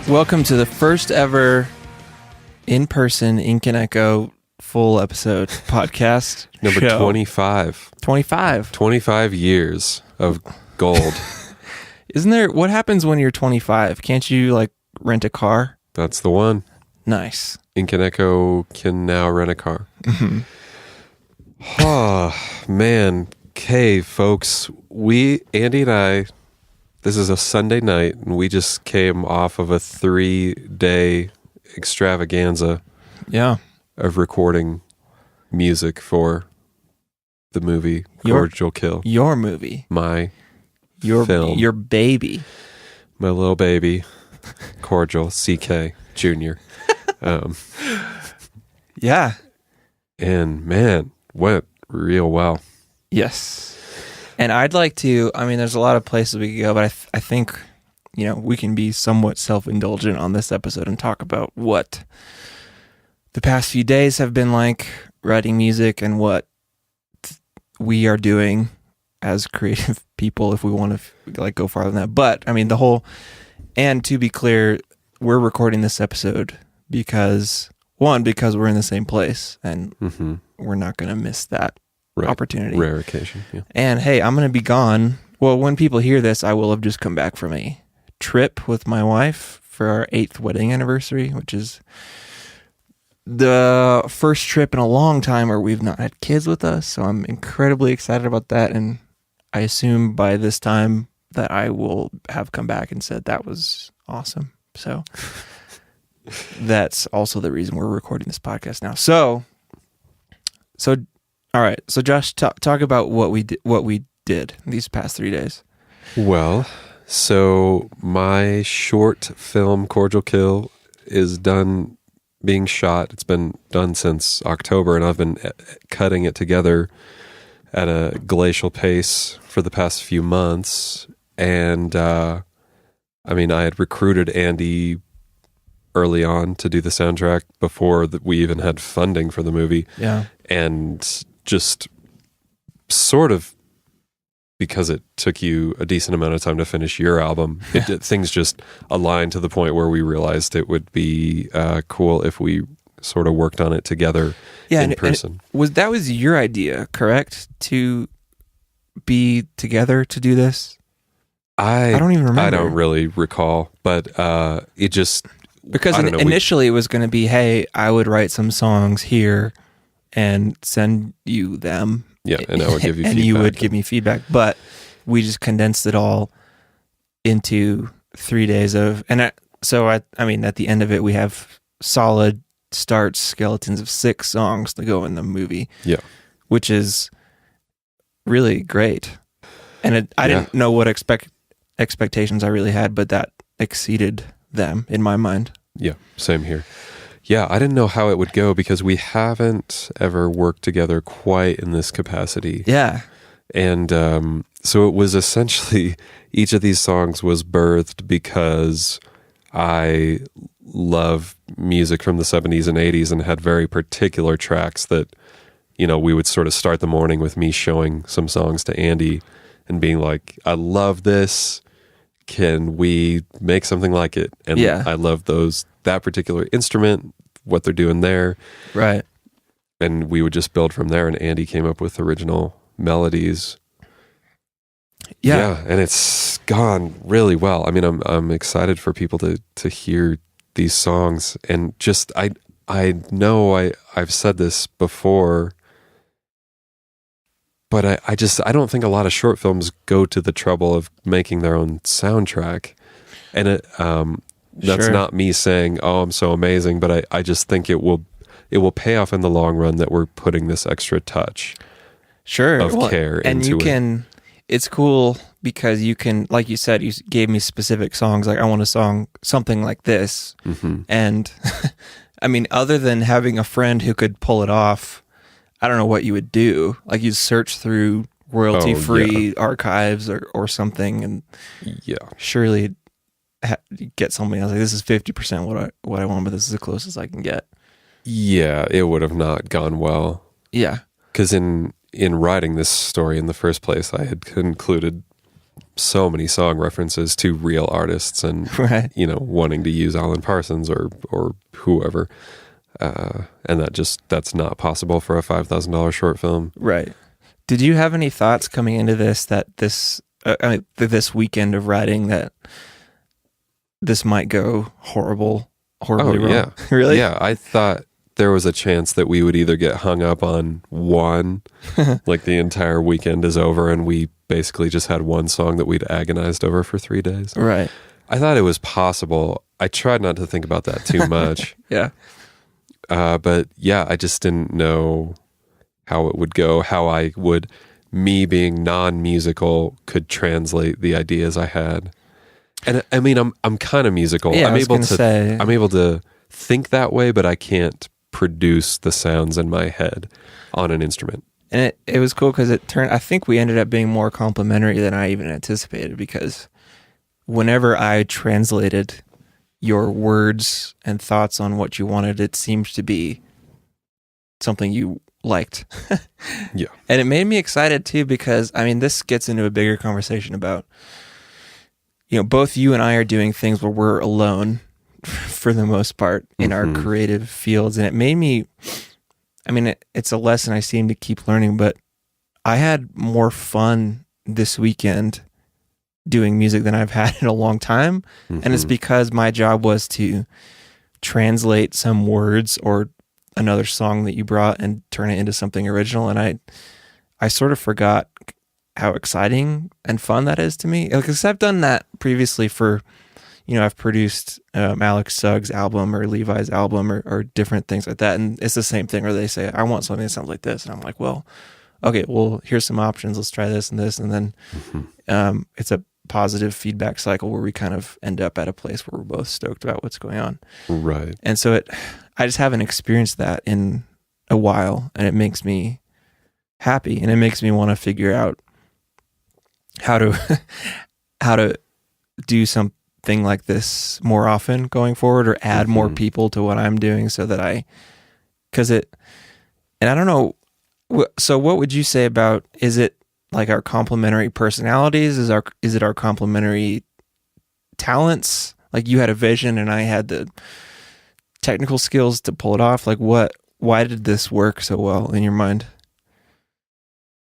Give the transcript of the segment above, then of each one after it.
Welcome to the first ever in-person Ink and Echo full episode podcast. Number show. 25. 25. 25 years of gold. Isn't there, what happens when you're 25? Can't you like rent a car? That's the one. Nice. Ink and Echo can now rent a car. Oh, man. Okay, folks. Andy and I, this is a Sunday night, and we just came off of a 3-day extravaganza of recording music for the movie Cordial Kill. Your movie. Your film. Your baby. My little baby, Cordial CK Jr. Yeah. And man, went real well. Yes. And I'd like to, there's a lot of places we could go, but I think, we can be somewhat self-indulgent on this episode and talk about what the past few days have been like writing music and what we are doing as creative people if we want to like go farther than that. But and to be clear, we're recording this episode because we're in the same place and we're not going to miss that opportunity. Rare occasion. Yeah. And hey, I'm going to be gone. Well, when people hear this, I will have just come back from a trip with my wife for our 8th wedding anniversary, which is the first trip in a long time where we've not had kids with us. So I'm incredibly excited about that. And I assume by this time that I will have come back and said that was awesome. So that's also the reason we're recording this podcast now. So all right. So Josh, talk about what we did these past 3 days. Well, so my short film Cordial Kill is done being shot. It's been done since October, and I've been cutting it together at a glacial pace for the past few months. And I had recruited Andy early on to do the soundtrack before we even had funding for the movie. Yeah. And just sort of because it took you a decent amount of time to finish your album, things just aligned to the point where we realized it would be cool if we sort of worked on it together in person. And that was your idea, correct? To be together to do this? I don't even remember. I don't really recall, but it just... Because initially it was going to be, hey, I would write some songs here and send you them. Yeah, and I would give you feedback. And you would give me feedback. But we just condensed it all into 3 days of... So at the end of it, we have solid skeletons of 6 songs to go in the movie. Yeah. Which is really great. And I didn't know what expectations I really had, but that exceeded them in my mind. Yeah, same here. Yeah, I didn't know how it would go because we haven't ever worked together quite in this capacity. Yeah. And so it was essentially, each of these songs was birthed because I love music from the 70s and 80s and had very particular tracks that, we would sort of start the morning with me showing some songs to Andy and being like, I love this. Can we make something like it? And I love that particular instrument, what they're doing there. Right. And we would just build from there, and Andy came up with original melodies. Yeah, and it's gone really well. I'm excited for people to hear these songs, and just I know I've said this before, but I don't think a lot of short films go to the trouble of making their own soundtrack. And that's not me saying, oh, I'm so amazing, but I just think it will pay off in the long run that we're putting this extra touch of care into it. It's cool because you can, like you said, you gave me specific songs, like I want a song, something like this. Mm-hmm. And other than having a friend who could pull it off, I don't know what you would do. Like you'd search through royalty-free archives or something, and surely get something else. Like, this is 50% what I want, but this is the closest I can get. Yeah, it would have not gone well. Yeah. Because in writing this story in the first place, I had concluded so many song references to real artists and, Right. wanting to use Alan Parsons or whoever. And that's not possible for a $5,000 short film. Right. Did you have any thoughts coming into this this weekend of writing that this might go horribly wrong? Yeah. Really? Yeah, I thought there was a chance that we would either get hung up on one, like the entire weekend is over and we basically just had one song that we'd agonized over for 3 days. Right. I thought it was possible. I tried not to think about that too much. Yeah. But yeah, I just didn't know how it would go, how me being non-musical could translate the ideas I had. And I mean, I'm kind of musical. Yeah, I'm able to think that way, but I can't produce the sounds in my head on an instrument. And it was cool because I think we ended up being more complimentary than I even anticipated, because whenever I translated your words and thoughts on what you wanted, it seems to be something you liked. Yeah. And it made me excited too, because I mean, this gets into a bigger conversation about, both you and I are doing things where we're alone for the most part in our creative fields. And it made me, it's a lesson I seem to keep learning, but I had more fun this weekend doing music than I've had in a long time. And it's because my job was to translate some words or another song that you brought and turn it into something original. And I sort of forgot how exciting and fun that is to me. Because I've done that previously for, I've produced Alex Suggs' album or Levi's album or different things like that. And it's the same thing where they say, I want something that sounds like this. And I'm like, well, okay, well, here's some options. Let's try this and this. And then it's a positive feedback cycle where we kind of end up at a place where we're both stoked about what's going on. Right. And so I just haven't experienced that in a while, and it makes me happy, and it makes me want to figure out how to do something like this more often going forward, or add more people to what I'm doing, so that and I don't know. So what would you say about, is it like our complementary personalities? Is it our complementary talents? Like you had a vision and I had the technical skills to pull it off. Like why did this work so well in your mind?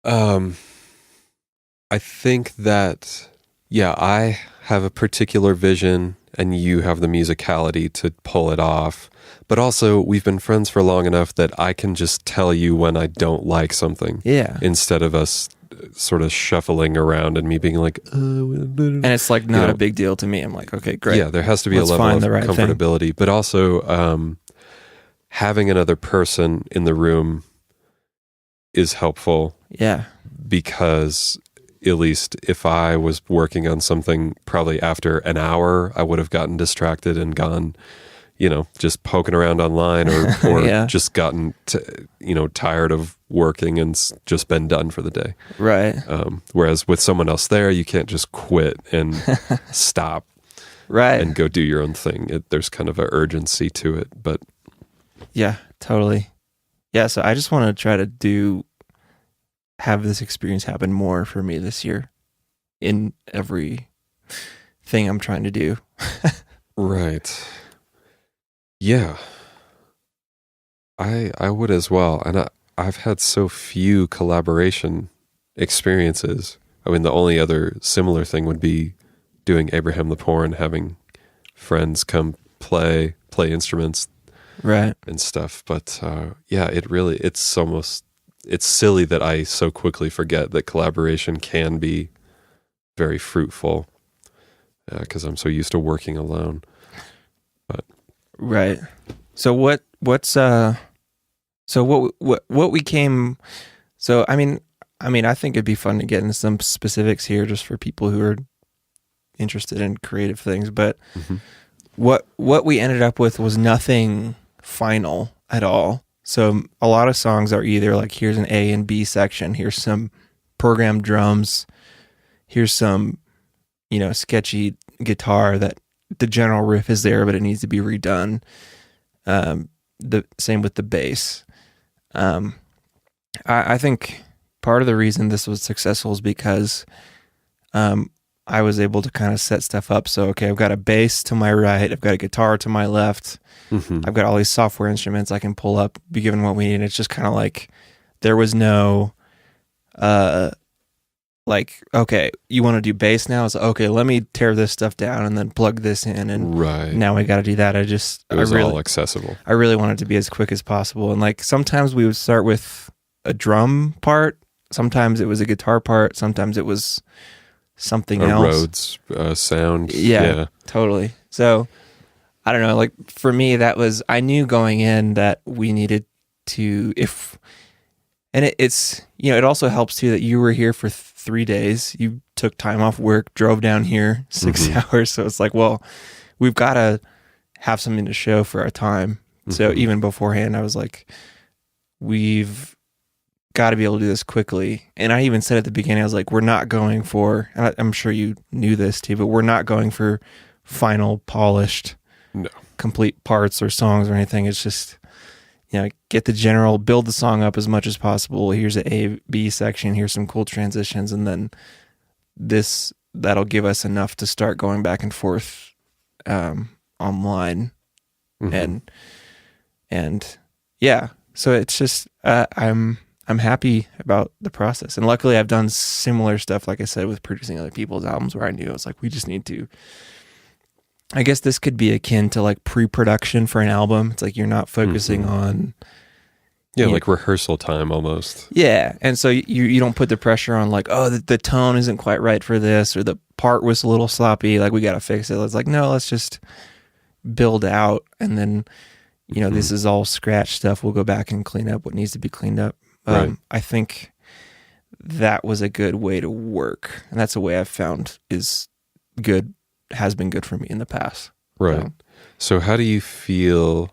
I think that, I have a particular vision and you have the musicality to pull it off. But also, we've been friends for long enough that I can just tell you when I don't like something. Yeah. Instead of us sort of shuffling around and me being like, and it's like not a big deal to me. I'm like, okay, great. Yeah, there has to be a level of comfortability. Thing. But also, having another person in the room is helpful. Yeah. Because at least if I was working on something, probably after an hour, I would have gotten distracted and gone, just poking around online or just gotten, tired of working and just been done for the day. Right. Whereas with someone else there, you can't just quit and stop. Right. And go do your own thing. There's kind of an urgency to it, but. Yeah, totally. Yeah. So I just want to try to have this experience happen more for me this year in every thing I'm trying to do. Right. Yeah. I would as well. And I've had so few collaboration experiences. I mean, the only other similar thing would be doing Abraham the Poor and having friends come play instruments, right, and stuff. But it's silly that I so quickly forget that collaboration can be very fruitful because I'm so used to working alone. But right. So what we came. So I mean, I think it'd be fun to get into some specifics here, just for people who are interested in creative things. But what we ended up with was nothing final at all. So a lot of songs are either like, here's an A and B section, here's some programmed drums, here's some, sketchy guitar that the general riff is there, but it needs to be redone. The same with the bass. I think part of the reason this was successful is because I I was able to kind of set stuff up. So, okay, I've got a bass to my right, I've got a guitar to my left, I've got all these software instruments I can pull up, be given what we need. It's just kind of like there was no, like, okay, you want to do bass now? It's okay, let me tear this stuff down and then plug this in, and now we got to do that. It was all accessible. I really wanted to be as quick as possible, and like sometimes we would start with a drum part, sometimes it was a guitar part, sometimes it was something else. Rhodes sound. Yeah, totally. So I don't know, like for me, that was, I knew going in that we needed to, it's, you know, it also helps too that you were here for 3 days. You took time off work, drove down here 6 hours. So it's like, well, we've got to have something to show for our time. So even beforehand, I was like, we've got to be able to do this quickly. And I even said at the beginning, I was like, we're not going for, and I'm sure you knew this too, but we're not going for final polished, complete parts or songs or anything. It's just, you know, get the general, build the song up as much as possible. Here's an A, B section, here's some cool transitions, and then that'll give us enough to start going back and forth online. And yeah, so it's just, I'm happy about the process. And luckily I've done similar stuff, like I said, with producing other people's albums, where I knew I was like, we just need to, I guess this could be akin to like pre-production for an album. It's like you're not focusing on... Yeah, like rehearsal time almost. Yeah, and so you don't put the pressure on like, oh, the tone isn't quite right for this, or the part was a little sloppy, like we got to fix it. It's like, no, let's just build out, and then, you know, this is all scratch stuff. We'll go back and clean up what needs to be cleaned up. Right. I think that was a good way to work, and that's a way I've found is good, has been good for me in the past. Right. So how do you feel?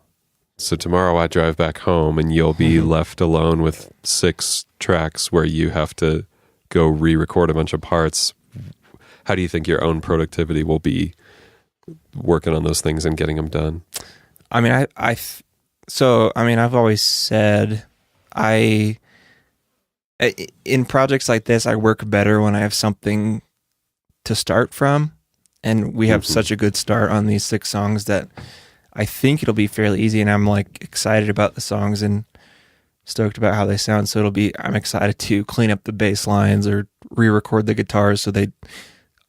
So tomorrow I drive back home and you'll be left alone with 6 tracks where you have to go re-record a bunch of parts. How do you think your own productivity will be working on those things and getting them done? I mean, I've always said in projects like this, I work better when I have something to start from. And we have such a good start on these 6 songs that I think it'll be fairly easy. And I'm like excited about the songs and stoked about how they sound. So I'm excited to clean up the bass lines or re-record the guitars so they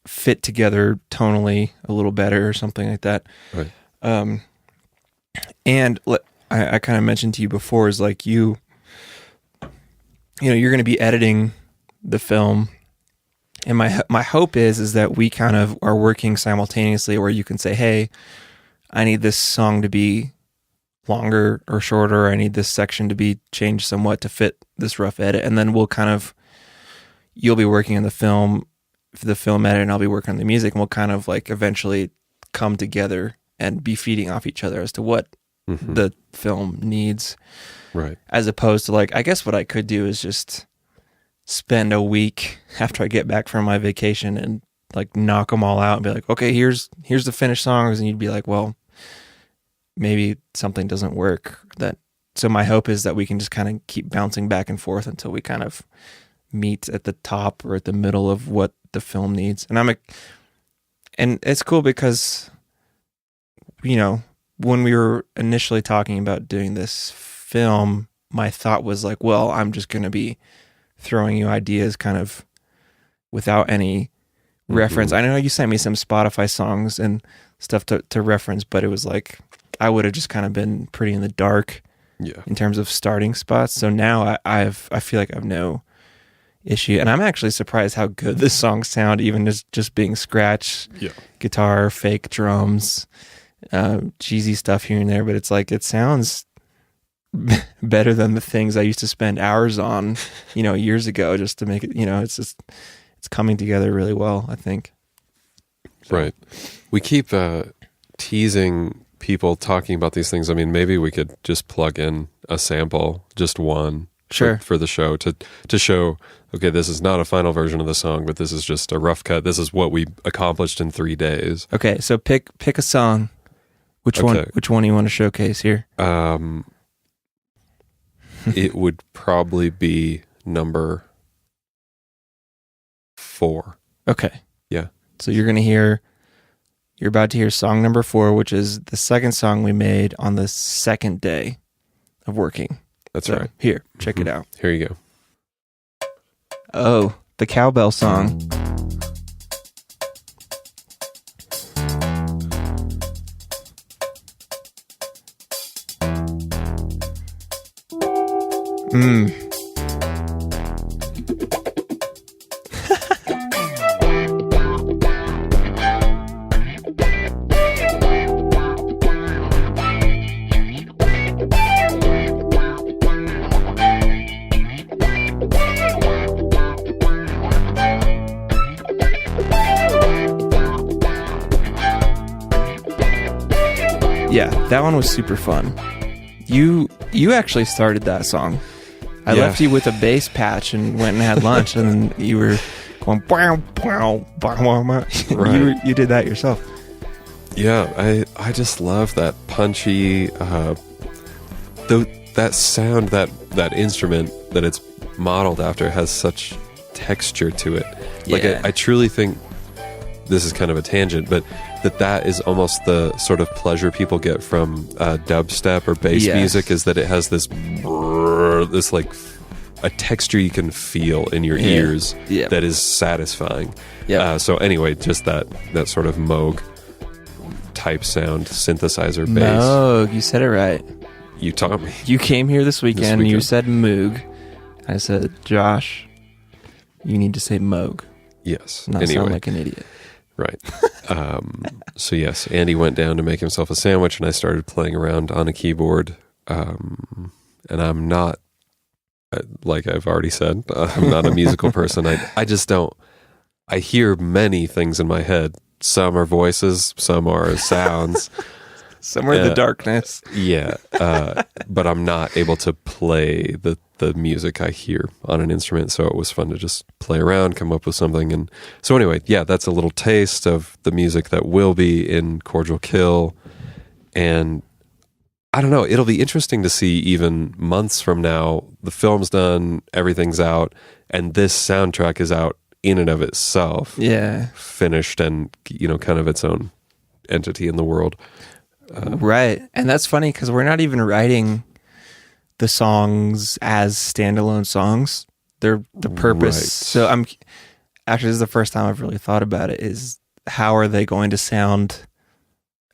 fit together tonally a little better or something like that. Right. And I kind of mentioned to you before is like you know, you're going to be editing the film. And my hope is that we kind of are working simultaneously, where you can say, hey, I need this song to be longer or shorter, or I need this section to be changed somewhat to fit this rough edit. And then you'll be working on the film edit, and I'll be working on the music, and we'll kind of like eventually come together and be feeding off each other as to what the film needs. Right. As opposed to like, I guess what I could do is just spend a week after I get back from my vacation and like knock them all out and be like, okay, here's the finished songs. And you'd be like, well, maybe something doesn't work. So my hope is that we can just kind of keep bouncing back and forth until we kind of meet at the top or at the middle of what the film needs. And it's cool because, you know, when we were initially talking about doing this film, my thought was like, well, I'm just going to be throwing you ideas kind of without any reference. I know you sent me some Spotify songs and stuff to reference, but it was like I would have just kind of been pretty in the dark in terms of starting spots. So now I feel like I have no issue, and I'm actually surprised how good this song sound, even just being scratch, guitar, fake drums, cheesy stuff here and there. But it's like it sounds better than the things I used to spend hours on, you know, years ago just to make it, you know, it's coming together really well, I think. So. Right. We keep teasing people talking about these things. I mean, maybe we could just plug in a sample, just one for the show to show, okay, this is not a final version of the song, but this is just a rough cut. This is what we accomplished in 3 days. Okay. So pick a song. Which one do you want to showcase here? It would probably be number 4. Okay. Yeah. So you're about to hear song number 4, which is the second song we made on the second day of working. That's So right. Here, check it out. Here you go. Oh, the cowbell song. Yeah, that one was super fun. You actually started that song. I left you with a bass patch and went and had lunch, and then you were going bow, bow, bow, bow, bow. Right. You did that yourself. Yeah, I just love that punchy, that sound, that instrument that it's modeled after has such texture to it. Like Yeah. I truly think, this is kind of a tangent, but that is almost the sort of pleasure people get from dubstep or bass music, is that it has this like a texture you can feel in your ears that is satisfying. So anyway, just that sort of Moog type sound, synthesizer bass. Moog, you said it right. You taught me. You came here this weekend. You said Moog. I said, Josh, you need to say Moog. Yes. Not sound like an idiot. Right. So yes, Andy went down to make himself a sandwich, and I started playing around on a keyboard. And I'm not, like I've already said, I'm not a musical person. I just don't. I hear many things in my head. Some are voices, some are sounds. Somewhere in the darkness. Yeah. But I'm not able to play the music I hear on an instrument, so it was fun to just play around, come up with something. And so anyway, yeah, that's a little taste of the music that will be in Cordial Kill. And I don't know, it'll be interesting to see even months from now, the film's done, everything's out, and this soundtrack is out in and of itself. Yeah. Finished and, kind of its own entity in the world. Right. And that's funny because we're not even writing the songs as standalone songs. They're the purpose. Right. So this is the first time I've really thought about it, is how are they going to sound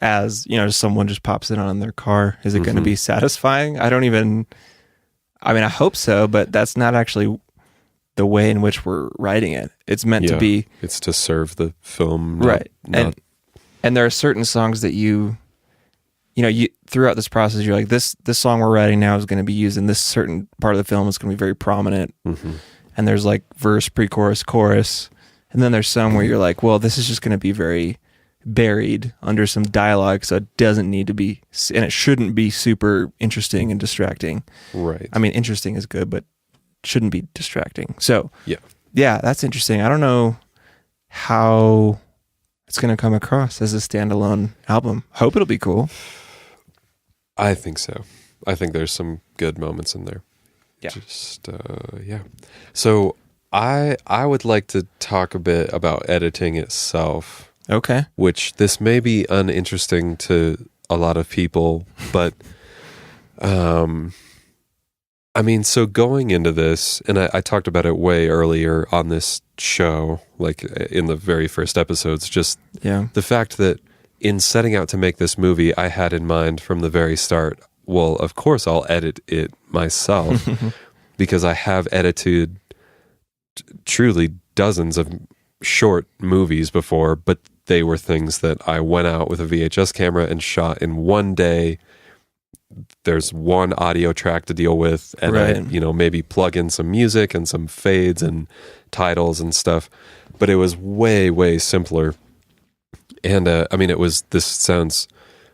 as, someone just pops it on in their car? Is it going to be satisfying? I hope so, but that's not actually the way in which we're writing it. It's meant to be. It's to serve the film. Right. And there are certain songs that you throughout this process, you're like, this song we're writing now is going to be used in this certain part of the film. It's going to be very prominent. And there's like verse, pre-chorus, chorus. And then there's some where you're like, well, this is just going to be very buried under some dialogue. So it doesn't need to be, and it shouldn't be super interesting and distracting. Right. I mean, interesting is good, but shouldn't be distracting. So yeah, that's interesting. I don't know how it's going to come across as a standalone album. Hope it'll be cool. I think so. I think there's some good moments in there. Yeah. Just, yeah. So I would like to talk a bit about editing itself. Okay. Which this may be uninteresting to a lot of people, but so going into this, and I talked about it way earlier on this show, like in the very first episodes, just the fact that in setting out to make this movie, I had in mind from the very start, well, of course I'll edit it myself because I have edited truly dozens of short movies before, but they were things that I went out with a VHS camera and shot in one day. There's one audio track to deal with, and I, maybe plug in some music and some fades and titles and stuff, but it was way, way simpler. And this sounds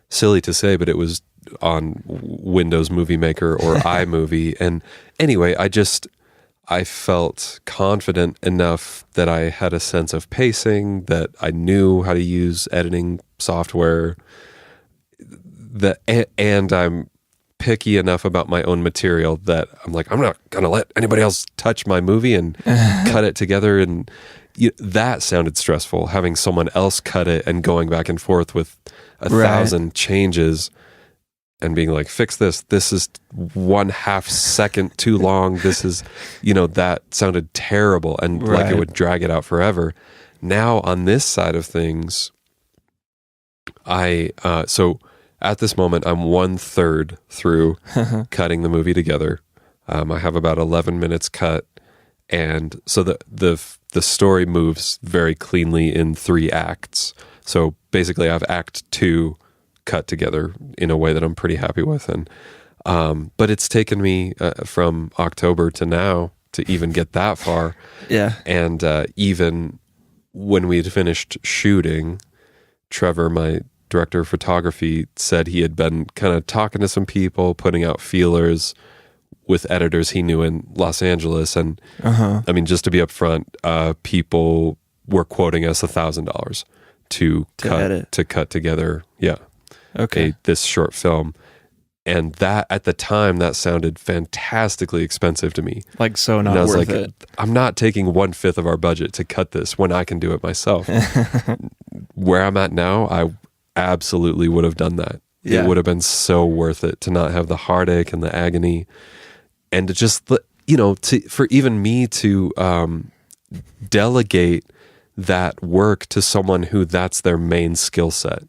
silly to say, but it was on Windows Movie Maker or iMovie. And anyway, I felt confident enough that I had a sense of pacing, that I knew how to use editing software, and I'm picky enough about my own material that I'm like, I'm not going to let anybody else touch my movie and cut it together. And, that sounded stressful, having someone else cut it and going back and forth with 1,000 changes and being like, fix this. This is 1/2 second too long. This is, that sounded terrible and like it would drag it out forever. Now on this side of things, so at this moment, I'm 1/3 through cutting the movie together. I have about 11 minutes cut. And so the story moves very cleanly in 3 acts. So basically I have act 2 cut together in a way that I'm pretty happy with. And, but it's taken me from October to now to even get that far. Yeah. And even when we had finished shooting, Trevor, my director of photography, said he had been kind of talking to some people, putting out feelers with editors he knew in Los Angeles. And I mean, just to be upfront, people were quoting us $1,000 to cut together. Yeah. Okay. This short film. And that at the time, that sounded fantastically expensive to me. Like, so not worth it. I'm not taking 1/5 of our budget to cut this when I can do it myself. Where I'm at now, I absolutely would have done that. Yeah. It would have been so worth it to not have the heartache and the agony, and to just, for even me to delegate that work to someone who that's their main skill set.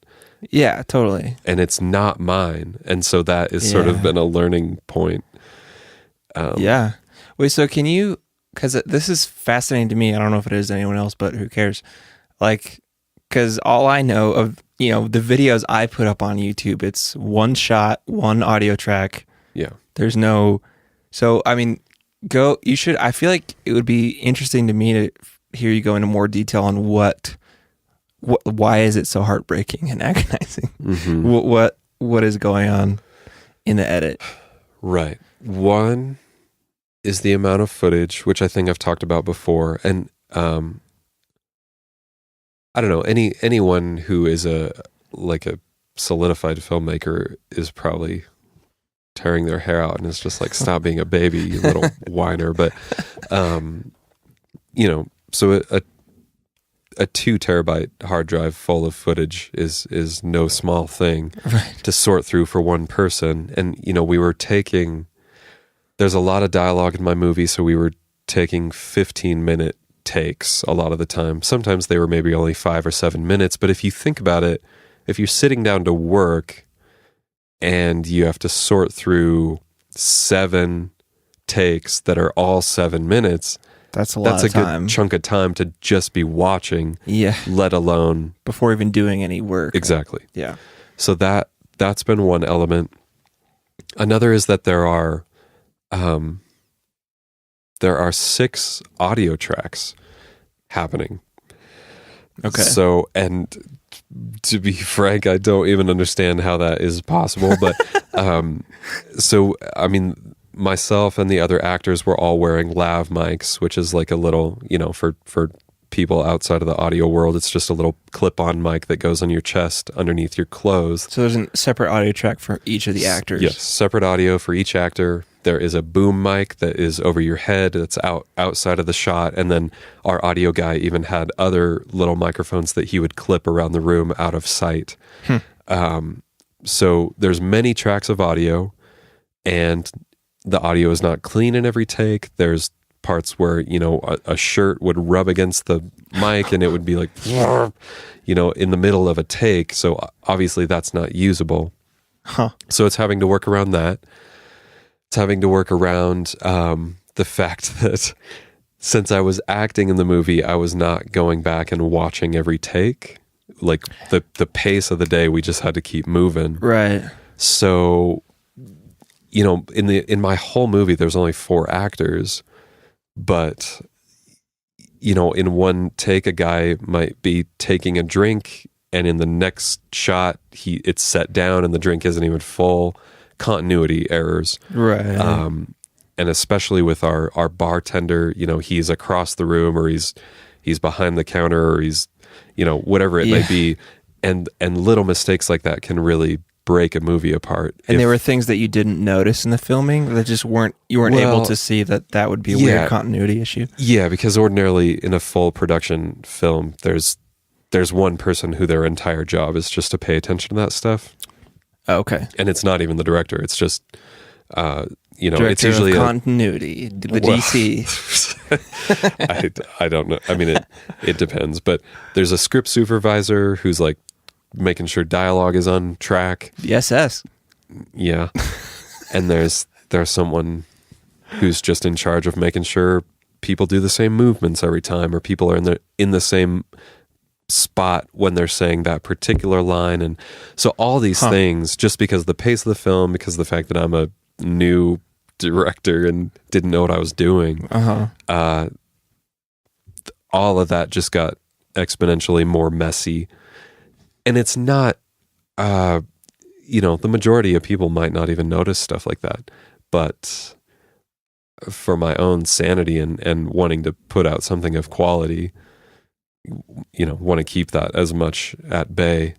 Yeah, totally. And it's not mine. And so that has sort of been a learning point. Yeah. Wait, so can you, because this is fascinating to me. I don't know if it is to anyone else, but who cares? Like, because all I know of, the videos I put up on YouTube, it's one shot, one audio track. Yeah. There's so, I mean, I feel like it would be interesting to me to hear you go into more detail on why is it so heartbreaking and agonizing? Mm-hmm. What is going on in the edit? Right. One is the amount of footage, which I think I've talked about before. And I don't know, anyone who is a solidified filmmaker is probably tearing their hair out and it's just like, stop being a baby, you little whiner. But so a 2 terabyte hard drive full of footage is no small thing to sort through for one person. And there's a lot of dialogue in my movie, so we were taking 15-minute takes a lot of the time. Sometimes they were maybe only 5 or 7 minutes, but if you think about it, if you're sitting down to work and you have to sort through 7 takes that are all 7 minutes, that's a lot of time. Good chunk of time to just be watching, let alone before even doing any work. Exactly. Yeah. So that's been one element. Another is that there are 6 audio tracks happening. Okay. So, and to be frank, I don't even understand how that is possible, but so I mean, myself and the other actors were all wearing lav mics, which is like a little, for people outside of the audio world, it's just a little clip-on mic that goes on your chest underneath your clothes. So there's a separate audio track for each of the actors. Yes, separate audio for each actor. There is a boom mic that is over your head that's outside of the shot, and then our audio guy even had other little microphones that he would clip around the room out of sight. So there's many tracks of audio, and the audio is not clean in every take. There's parts where, a shirt would rub against the mic and it would be like, in the middle of a take. So obviously that's not usable. So it's having to work around that. It's having to work around the fact that since I was acting in the movie, I was not going back and watching every take. Like the pace of the day, we just had to keep moving. Right. So, in my whole movie, there's only 4 actors, but, in one take, a guy might be taking a drink, and in the next shot, it's set down and the drink isn't even full. Continuity errors. Right. And especially with our bartender, he's across the room, or he's behind the counter, or he's, whatever it may be. And little mistakes like that can really break a movie apart. And there were things that you didn't notice in the filming that just you weren't able to see that would be a weird continuity issue. Yeah, because ordinarily in a full production film, there's one person who their entire job is just to pay attention to that stuff. Oh, okay. And it's not even the director. It's just, Director it's usually of continuity, the DC. I don't know. I mean, it depends. But there's a script supervisor who's like making sure dialogue is on track. The SS. Yeah. And there's someone who's just in charge of making sure people do the same movements every time, or people are in the same spot when they're saying that particular line. And so all these things, just because the pace of the film, because of the fact that I'm a new director and didn't know what I was doing, all of that just got exponentially more messy. And it's not, the majority of people might not even notice stuff like that. But for my own sanity and wanting to put out something of quality, want to keep that as much at bay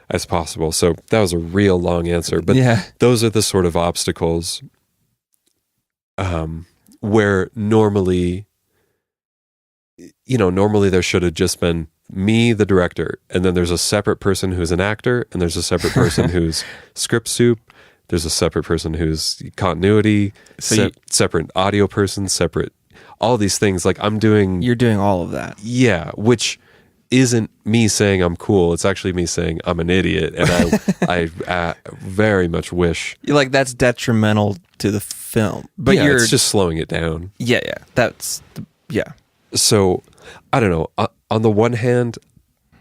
as possible. So that was a real long answer. But those are the sort of obstacles where normally there should have just been me, the director, and then there's a separate person who's an actor, and there's a separate person who's script soup, there's a separate person who's continuity, separate audio person, separate all these things. Like you're doing all of that. Yeah, which isn't me saying I'm cool. It's actually me saying I'm an idiot, and I very much wish that's detrimental to the film. But it's just slowing it down. Yeah. So I don't know. On the one hand,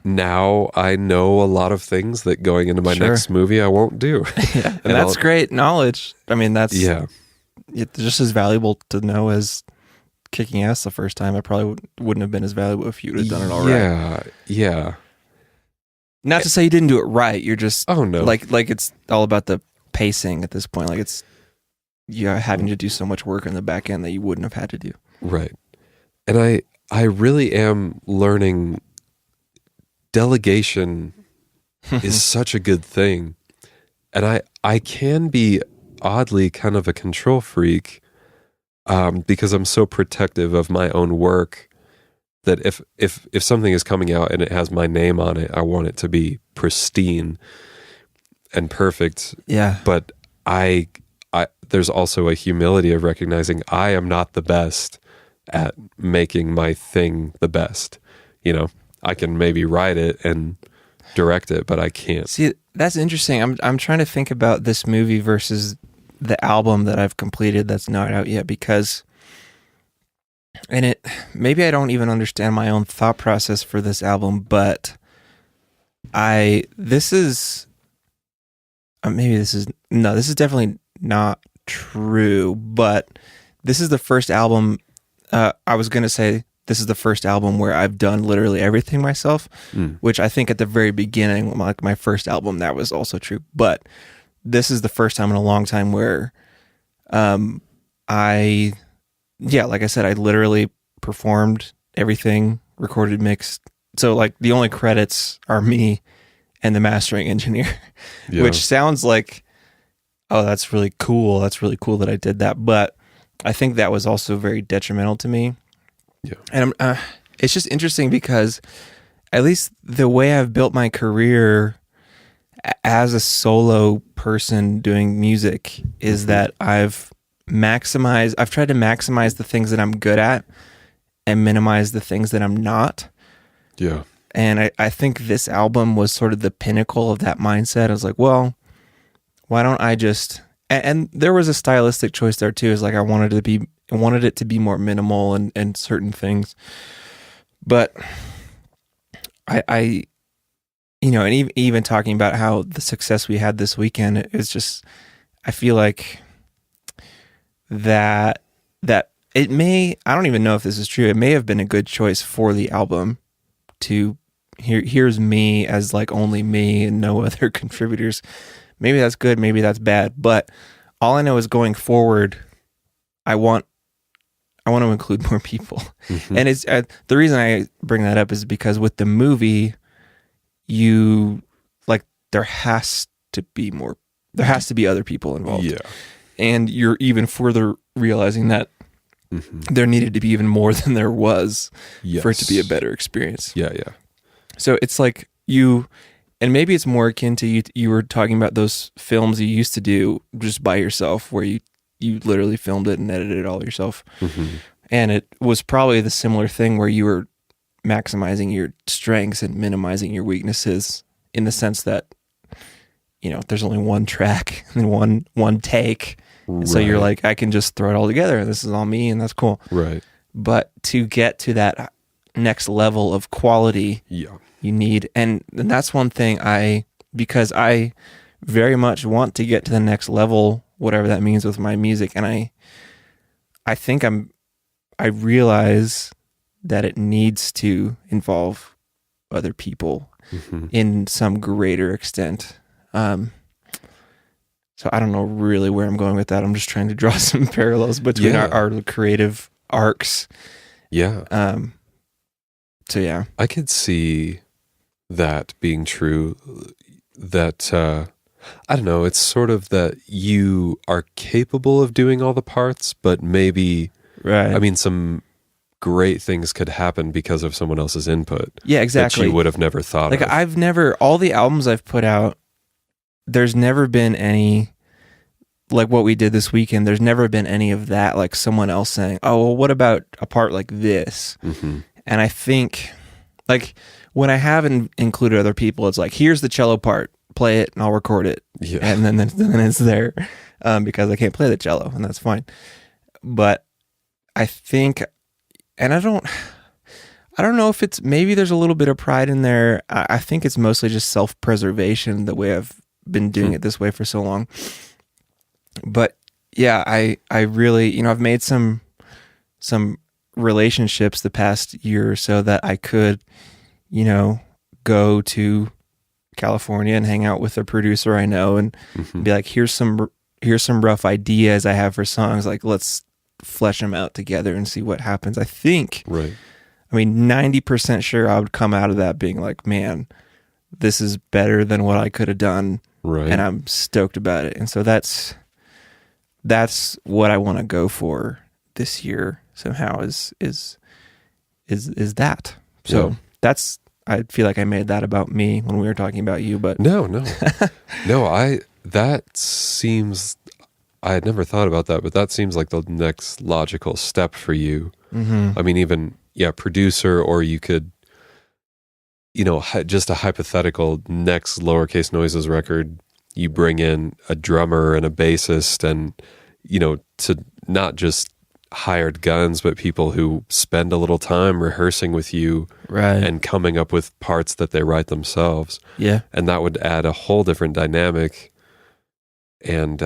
now I know a lot of things that going into my next movie I won't do. And that's great knowledge. I mean, that's just as valuable to know as kicking ass the first time. It probably wouldn't have been as valuable if you'd have done it all right. Yeah. Not to say you didn't do it right. You're just like it's all about the pacing at this point. Like it's having to do so much work on the back end that you wouldn't have had to do. Right. And I really am learning delegation is such a good thing. And I can be oddly kind of a control freak because I'm so protective of my own work that if something is coming out and it has my name on it, I want it to be pristine and perfect. Yeah. But there's also a humility of recognizing I am not the best at making my thing the best. I can maybe write it and direct it, but I can't. See, that's interesting. I'm trying to think about this movie versus the album that I've completed that's not out yet, because maybe I don't even understand my own thought process for this album, but this is definitely not true, but this is the first album. I was going to say this is the first album where I've done literally everything myself, which I think at the very beginning, like my first album, that was also true. But this is the first time in a long time where like I said, I literally performed everything, recorded, mixed. So like the only credits are me and the mastering engineer, which sounds like, oh, that's really cool. That's really cool that I did that. But I think that was also very detrimental to me. Yeah. And it's just interesting because at least the way I've built my career as a solo person doing music is that I've tried to maximize the things that I'm good at and minimize the things that I'm not. Yeah. And I think this album was sort of the pinnacle of that mindset. I was like, well, why don't I just... And there was a stylistic choice there too. Is like I wanted it to be more minimal and certain things, but I and even talking about how the success we had this weekend is just, I feel like that it may, I don't even know if this is true. It may have been a good choice for the album to here's me as like only me and no other contributors. Maybe that's good, maybe that's bad, but all I know is going forward, I want to include more people. Mm-hmm. And it's the reason I bring that up is because with the movie, there has to be more, there has to be other people involved. Yeah. And you're even further realizing that there needed to be even more than there was for it to be a better experience. Yeah, yeah. So it's like and maybe it's more akin to you were talking about those films you used to do just by yourself, where you literally filmed it and edited it all yourself. And it was probably the similar thing where you were maximizing your strengths and minimizing your weaknesses, in the sense that, there's only one track and one take. Right. So you're like, I can just throw it all together and this is all me and that's cool. Right. But to get to that next level of quality, you need, and that's one thing because I very much want to get to the next level, whatever that means with my music. And I think I realize that it needs to involve other people in some greater extent. So I don't know really where I'm going with that. I'm just trying to draw some parallels between our creative arcs. Yeah. So yeah, I could see that being true. That I don't know. It's sort of that you are capable of doing all the parts, but maybe, right. I mean, some great things could happen because of someone else's input. Yeah, exactly. That you would have never thought of. Like all the albums I've put out, there's never been any, like what we did this weekend, there's never been any of that, like someone else saying, oh, well, what about a part like this? And I think, like, when I haven't included other people, it's like, here's the cello part, play it and I'll record it. Yeah. And then it's there because I can't play the cello, and that's fine. But I think, and I don't know if it's, maybe there's a little bit of pride in there. I think it's mostly just self-preservation, the way I've been doing it this way for so long. But yeah, I really, I've made some relationships the past year or so that I could, go to California and hang out with a producer I know and be like, here's some rough ideas I have for songs. Like, let's flesh them out together and see what happens. I think, right. I mean, 90% sure I would come out of that being like, man, this is better than what I could have done. Right. And I'm stoked about it. And so that's what I want to go for this year somehow is that. So that's, I feel like I made that about me when we were talking about you, but no, that seems, I had never thought about that, but that seems like the next logical step for you. I mean, even, producer, or you could, just a hypothetical next Lowercase Noises record, you bring in a drummer and a bassist and, to not just hired guns, but people who spend a little time rehearsing with you, right, and coming up with parts that they write themselves. Yeah. And that would add a whole different dynamic and,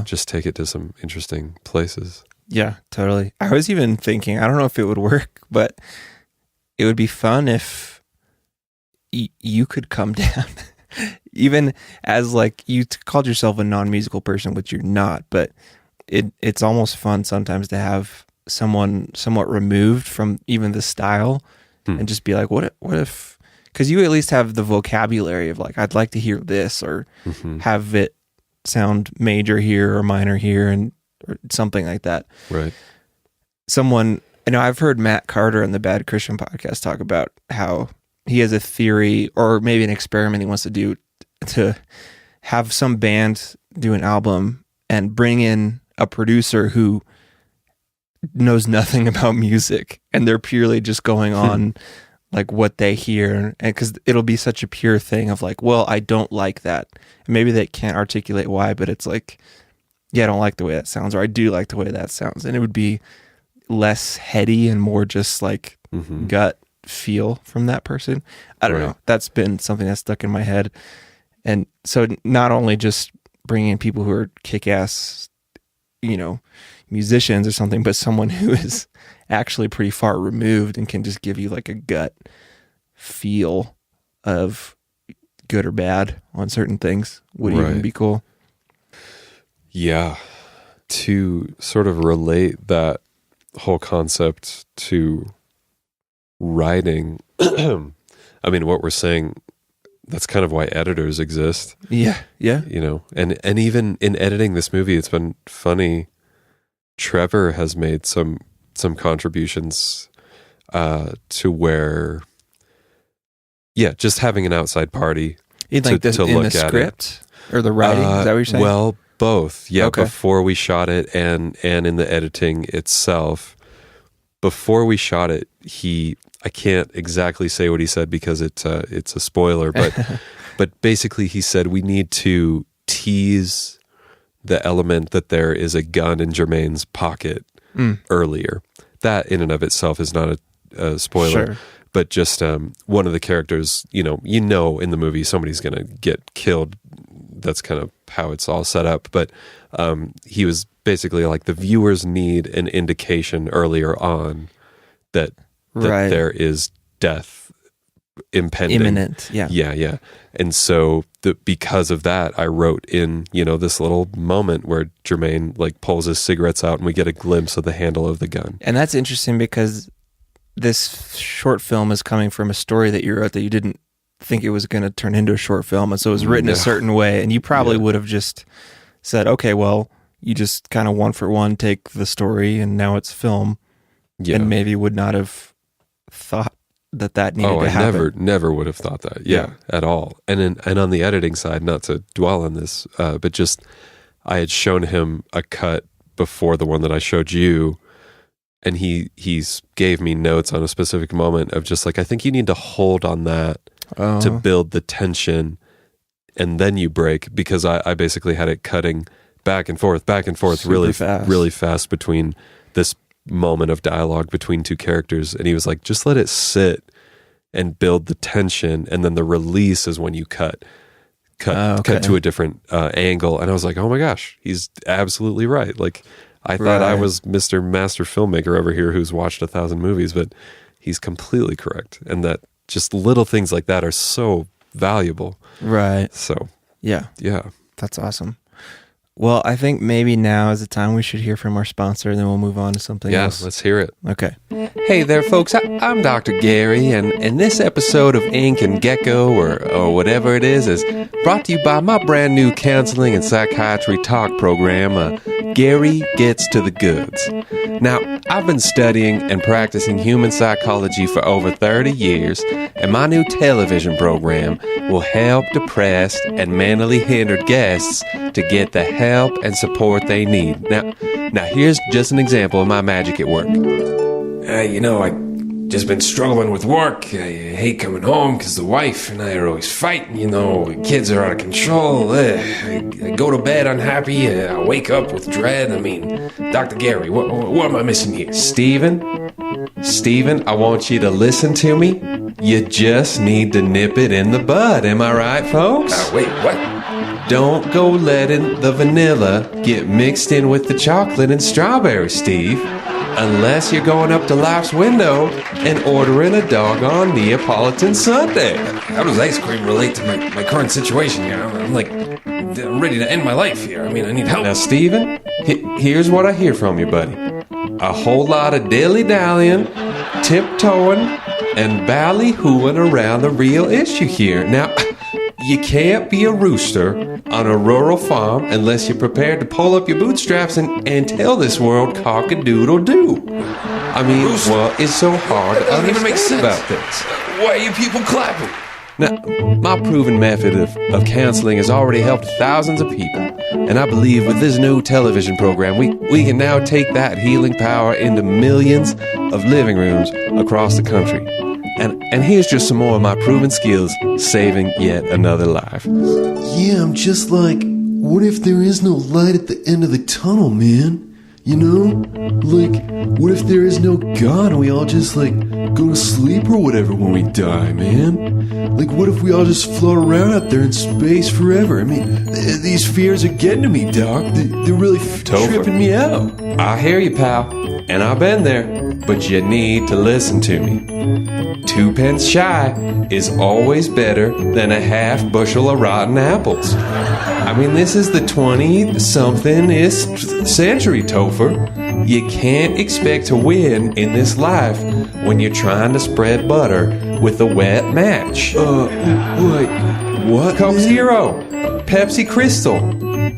just take it to some interesting places. Yeah, totally. I was even thinking, I don't know if it would work, but it would be fun if you could come down, even as like, you called yourself a non-musical person, which you're not, but it's almost fun sometimes to have someone somewhat removed from even the style and just be like, what if, because you at least have the vocabulary of like, I'd like to hear this, or have it sound major here or minor here, and or something like that. Right. Someone, I've heard Matt Carter on the Bad Christian podcast talk about how he has a theory, or maybe an experiment he wants to do, to have some band do an album and bring in a producer who knows nothing about music, and they're purely just going on like what they hear, and because it'll be such a pure thing of like, well, I don't like that, and maybe they can't articulate why, but it's like, yeah, I don't like the way that sounds, or I do like the way that sounds, and it would be less heady and more just like gut feel from that person. I don't know. That's been something that's stuck in my head. And so not only just bringing in people who are kick-ass, musicians or something, but someone who is actually pretty far removed and can just give you like a gut feel of good or bad on certain things would even be cool. Yeah. To sort of relate that whole concept to writing, I mean, what we're saying that's kind of why editors exist. Yeah. You know, and even in editing this movie, it's been funny. Trevor has made some contributions to where, just having an outside party. You'd like this in the script or the writing? Is that what you're saying? Well, both. Yeah, okay. Before we shot it and in the editing itself. Before we shot it, I can't exactly say what he said because it's a spoiler, but basically he said we need to tease the element that there is a gun in Jermaine's pocket earlier. That in and of itself is not a spoiler. Sure. But just one of the characters, in the movie somebody's going to get killed. That's kind of how it's all set up. But he was basically like, the viewers need an indication earlier on that there is death impending. Imminent, yeah. Yeah. And so because of that, I wrote in, this little moment where Jermaine like pulls his cigarettes out and we get a glimpse of the handle of the gun. And that's interesting because this short film is coming from a story that you wrote that you didn't think it was going to turn into a short film. And so it was written a certain way. And you probably would have just said, okay, well, you just kind of one for one take the story and now it's film. Yeah. And maybe would not have thought that needed to happen. I never would have thought that. Yeah, at all. And on the editing side, not to dwell on this, but just I had shown him a cut before the one that I showed you. And he's gave me notes on a specific moment of just like, I think you need to hold on that to build the tension and then you break, because I basically had it cutting back and forth Super really fast. Really fast between this moment of dialogue between two characters. And he was like, just let it sit and build the tension. And then the release is when you cut to a different angle. And I was like, oh my gosh, he's absolutely right. Like, I thought I was Mr. Master Filmmaker over here who's watched 1,000 movies, but he's completely correct. And that just little things like that are so valuable. Right. So, yeah. That's awesome. Well, I think maybe now is the time we should hear from our sponsor, and then we'll move on to something else. Yeah, let's hear it. Okay. Hey there, folks. I'm Dr. Gary, and this episode of Ink and Gecko, or whatever it is brought to you by my brand new counseling and psychiatry talk program, Gary Gets to the Goods. Now, I've been studying and practicing human psychology for over 30 years, and my new television program will help depressed and mentally hindered guests to get the help and support they need. Now here's just an example of my magic at work. I just been struggling with work. I hate coming home because the wife and I are always fighting. The kids are out of control. I go to bed unhappy. I wake up with dread. Dr. Gary, what am I missing here? Steven, I want you to listen to me. You just need to nip it in the bud. Am I right, folks? Wait, what? Don't go letting the vanilla get mixed in with the chocolate and strawberry, Steve. Unless you're going up to Life's Window and ordering a doggone Neapolitan sundae. How does ice cream relate to my current situation here? I'm ready to end my life here. I need help. Now, Steven, here's what I hear from you, buddy. A whole lot of dilly-dallying, tiptoeing, and ballyhooing around the real issue here. Now, you can't be a rooster on a rural farm unless you're prepared to pull up your bootstraps and tell this world cock-a-doodle-doo. What is so hard to understand about this? Why are you people clapping? Now, my proven method of counseling has already helped thousands of people, and I believe with this new television program, we can now take that healing power into millions of living rooms across the country. And here's just some more of my proven skills saving yet another life. Yeah, I'm just like, what if there is no light at the end of the tunnel, man? What if there is no God and we all just, go to sleep or whatever when we die, man? What if we all just float around out there in space forever? These fears are getting to me, Doc. They're really tripping me out. I hear you, pal, and I've been there, but you need to listen to me. 2 pence shy is always better than a half bushel of rotten apples. This is the 20-somethingest century, Topher. You can't expect to win in this life when you're trying to spread butter with a wet match. Like, what? Coke Zero, Pepsi Crystal,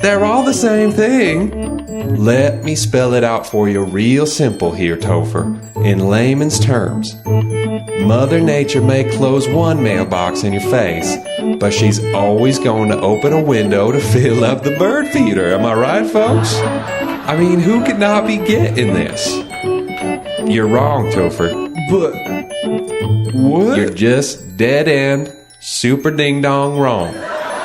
they're all the same thing. Let me spell it out for you real simple here, Topher, in layman's terms. Mother Nature may close one mailbox in your face, but she's always going to open a window to fill up the bird feeder. Am I right, folks? I mean, who could not be getting this? You're wrong, Topher. But what? You're just dead end, super ding dong wrong.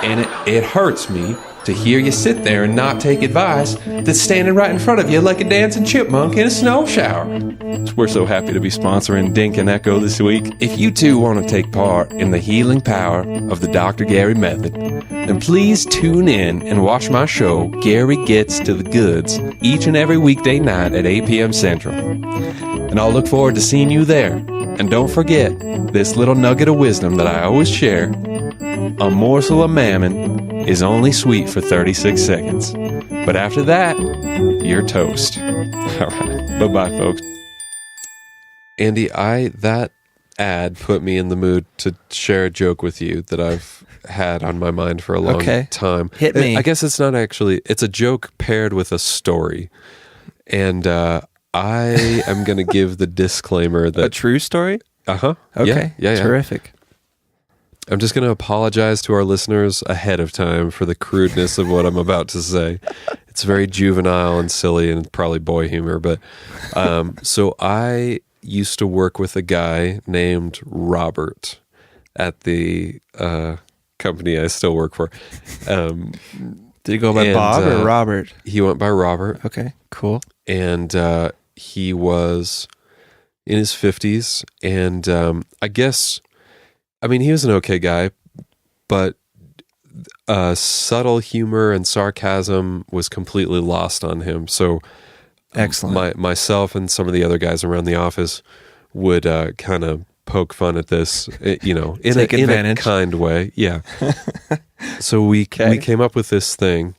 And it hurts me to hear you sit there and not take advice that's standing right in front of you like a dancing chipmunk in a snow shower. We're so happy to be sponsoring Dink and Echo this week. If you too want to take part in the healing power of the Dr. Gary method, then please tune in and watch my show, Gary Gets to the Goods, each and every weekday night at 8 p.m. Central. And I'll look forward to seeing you there. And don't forget this little nugget of wisdom that I always share. A morsel of mammon is only sweet for 36 seconds. But after that, you're toast. All right. Bye-bye, folks. Andy, that ad put me in the mood to share a joke with you that I've had on my mind for a long time. Hit me. I guess it's not actually, it's a joke paired with a story. And I am going to give the disclaimer that... A true story? Uh-huh. Okay. Yeah. Terrific. I'm just going to apologize to our listeners ahead of time for the crudeness of what I'm about to say. It's very juvenile and silly and probably boy humor. But so I used to work with a guy named Robert at the company I still work for. Did he go by Bob or Robert? He went by Robert. Okay, cool. And he was in his 50s. And I mean, he was an okay guy, but subtle humor and sarcasm was completely lost on him. So excellent. Myself and some of the other guys around the office would kind of poke fun at this, in a kind way. Yeah. So we came up with this thing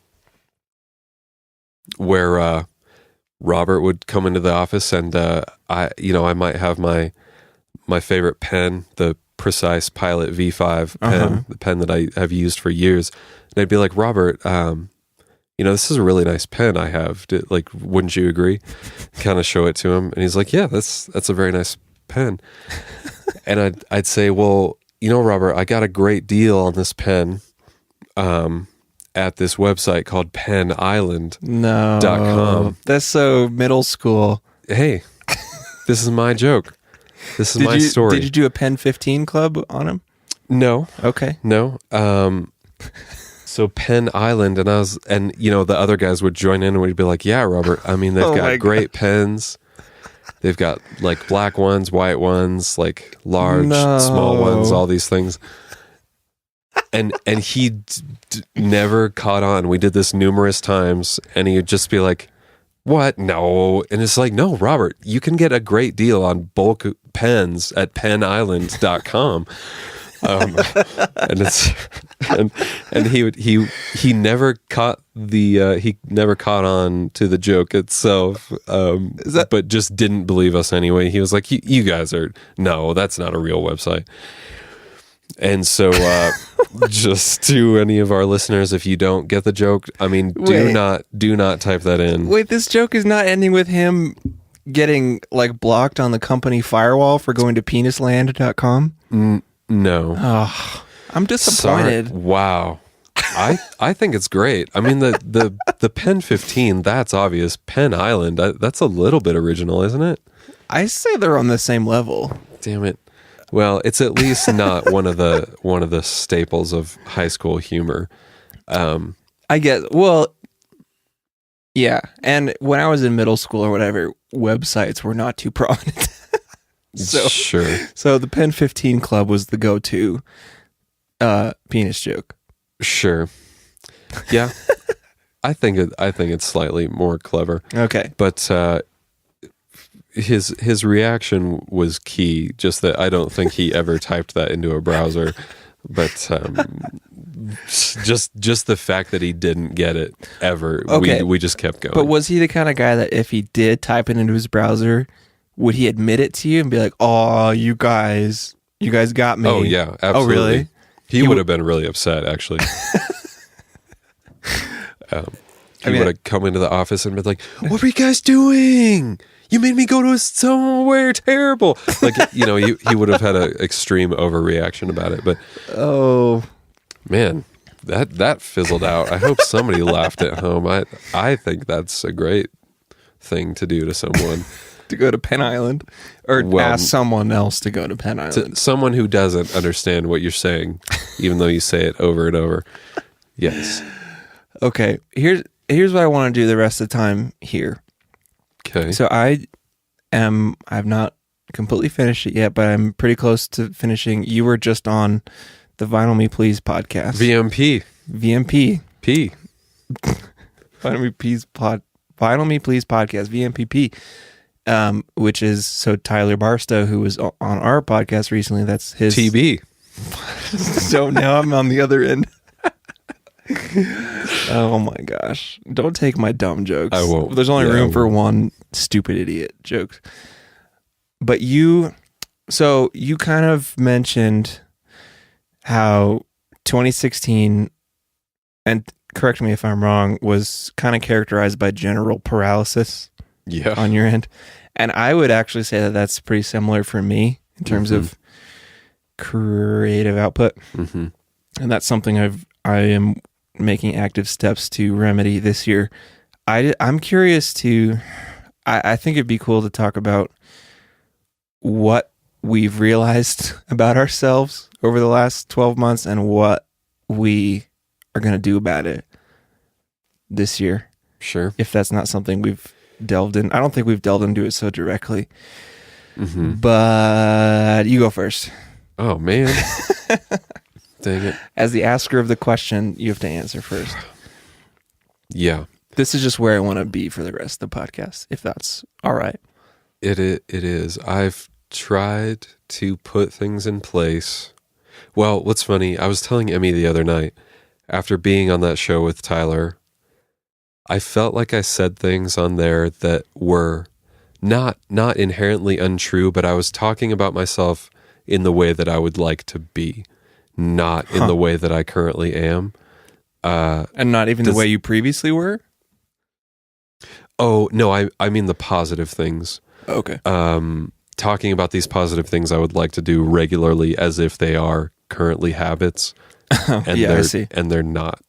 where Robert would come into the office and I might have my favorite pen, the Precise Pilot V5 pen, the pen that I have used for years. And I'd be like, Robert, this is a really nice pen I have. Wouldn't you agree? Kind of show it to him. And he's like, yeah, that's a very nice pen. And I'd say, well, Robert, I got a great deal on this pen at this website called penisland.com. No. That's so middle school. Hey, this is my joke. This is my story. Did you do a Pen 15 club on him? No. Okay. No. So Pen Island, and the other guys would join in and we'd be like, yeah, Robert, I mean, they've got great pens. They've got like black ones, white ones, like large, small ones, all these things. And he never caught on. We did this numerous times and he would just be like, what? No. And it's like, no, Robert, you can get a great deal on bulk pens at penisland.com. And he never caught on to the joke itself. But just didn't believe us anyway. He was like, you guys no, that's not a real website. And so, just to any of our listeners, if you don't get the joke, I mean, do not type that in. Wait, this joke is not ending with him getting blocked on the company firewall for going to penisland.com? No. Oh, I'm disappointed. Sorry. Wow. I think it's great. I mean, the Pen 15, that's obvious. Pen Island, that's a little bit original, isn't it? I say they're on the same level. Damn it. Well, it's at least not one of the staples of high school humor. I guess. Well, yeah. And when I was in middle school or whatever, websites were not too prominent. Sure. So the Pen 15 Club was the go-to penis joke. Sure. Yeah. I think it's slightly more clever. Okay. But his reaction was key. Just that I don't think he ever typed that into a browser. But just the fact that he didn't get it ever, okay. we just kept going. But was he the kind of guy that if he did type it into his browser, would he admit it to you and be like, "Oh, you guys You guys got me. Oh yeah, absolutely. Oh really? He would have been really upset, actually. He would have come into the office and been like, "What were you guys doing? You made me go to somewhere terrible." Like, you know, he would have had an extreme overreaction about it. But Oh man, that fizzled out. I hope somebody laughed at home. I think that's a great thing to do to someone. to go to Penn Island, or Well, ask someone else to go to Penn Island. To someone who doesn't understand what you're saying, even though you say it over and over. Yes. Okay, here's what I want to do the rest of the time here. Okay. So I've not completely finished it yet, but I'm pretty close to finishing. You were just on the Vinyl Me Please podcast. VMP. VMP. P. Vinyl Me Please podcast, VMPP. Which is, so Tyler Barstow, who was on our podcast recently, that's his TB. So now I'm on the other end. Oh my gosh. Don't take my dumb jokes. I won't. There's only Yeah, room I for won't. one stupid idiot joke. But you kind of mentioned how 2016, and correct me if I'm wrong, was kind of characterized by general paralysis Yeah. on your end. And I would actually say that that's pretty similar for me in terms of creative output. Mm-hmm. And that's something I am making active steps to remedy this year. I'm curious to, I think it'd be cool to talk about what we've realized about ourselves over the last 12 months and what we are going to do about it this year. Sure. If that's not something we've delved in. I don't think we've delved into it so directly. Mm-hmm. But you go first. Oh, man. Dang it. As the asker of the question, you have to answer first. Yeah. This is just where I want to be for the rest of the podcast, if that's all right. It is. I've tried to put things in place. Well, what's funny, I was telling Emmy the other night, after being on that show with Tyler, I felt like I said things on there that were not inherently untrue, but I was talking about myself in the way that I would like to be, not in the way that I currently am. And not even the way you previously were? Oh, no, I mean the positive things. Okay. Talking about these positive things I would like to do regularly as if they are currently habits. And yeah, I see. And they're not.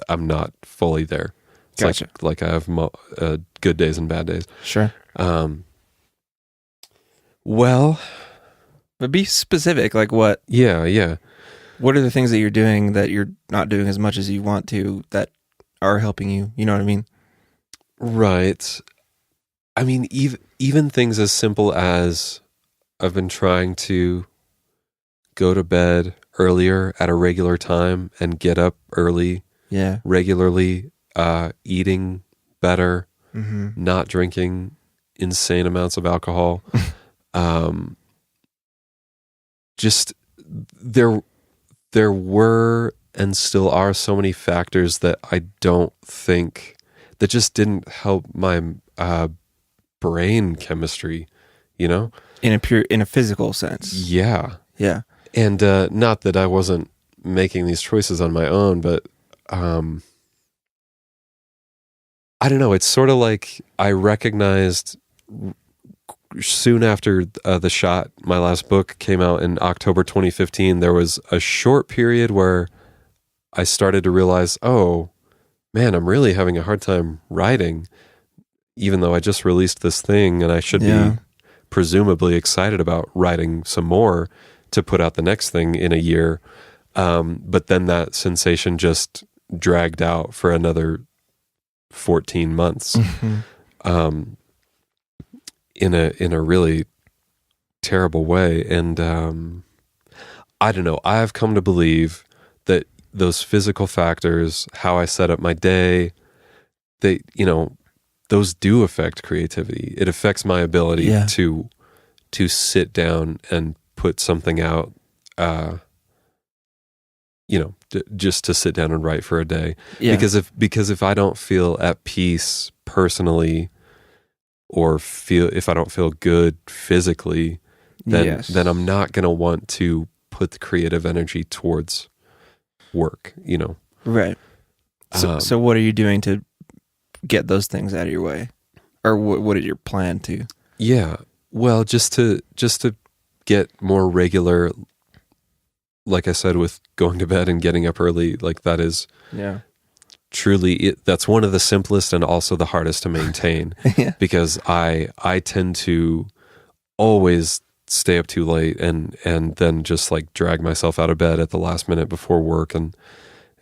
I'm not fully there. It's Gotcha. like I have good days and bad days. Sure. Well, But be specific, like what yeah. are the things that you're doing that you're not doing as much as you want to that are helping you? You know what I mean? Right. I mean, even things as simple as I've been trying to go to bed earlier at a regular time and get up early Yeah. regularly, eating better, Mm-hmm. not drinking insane amounts of alcohol. Just there were and still are so many factors that I don't think that just didn't help my brain chemistry, you know? In a physical sense. Yeah. Yeah. And not that I wasn't making these choices on my own, but I don't know. It's sort of like I recognized soon after The Shot, my last book, came out in October 2015, there was a short period where I started to realize, oh, man, I'm really having a hard time writing, even though I just released this thing and I should be presumably excited about writing some more to put out the next thing in a year. But then that sensation just dragged out for another 14 months. Mm-hmm. In a really terrible way. And I don't know, I've come to believe that those physical factors, how I set up my day, they, you know, those do affect creativity. It affects my ability to sit down and put something out, you know, just to sit down and write for a day. Yeah. Because if I don't feel at peace personally, or if I don't feel good physically, then I'm not going to want to put the creative energy towards work, you know? Right. So what are you doing to get those things out of your way? Or what is your plan to? Yeah. Well, just to get more regular, like I said, with going to bed and getting up early, like that is truly that's one of the simplest and also the hardest to maintain. Because I tend to always stay up too late and then just like drag myself out of bed at the last minute before work and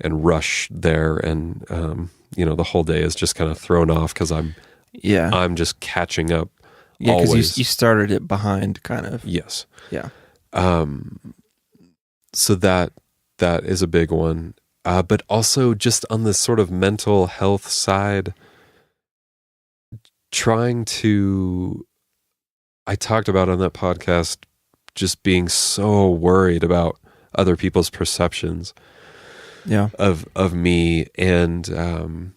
rush there, and you know, the whole day is just kind of thrown off because I'm just catching up. Yeah, because you started it behind, kind of. Yes. Yeah. So that is a big one. But also just on the sort of mental health side, I talked about on that podcast just being so worried about other people's perceptions of me, and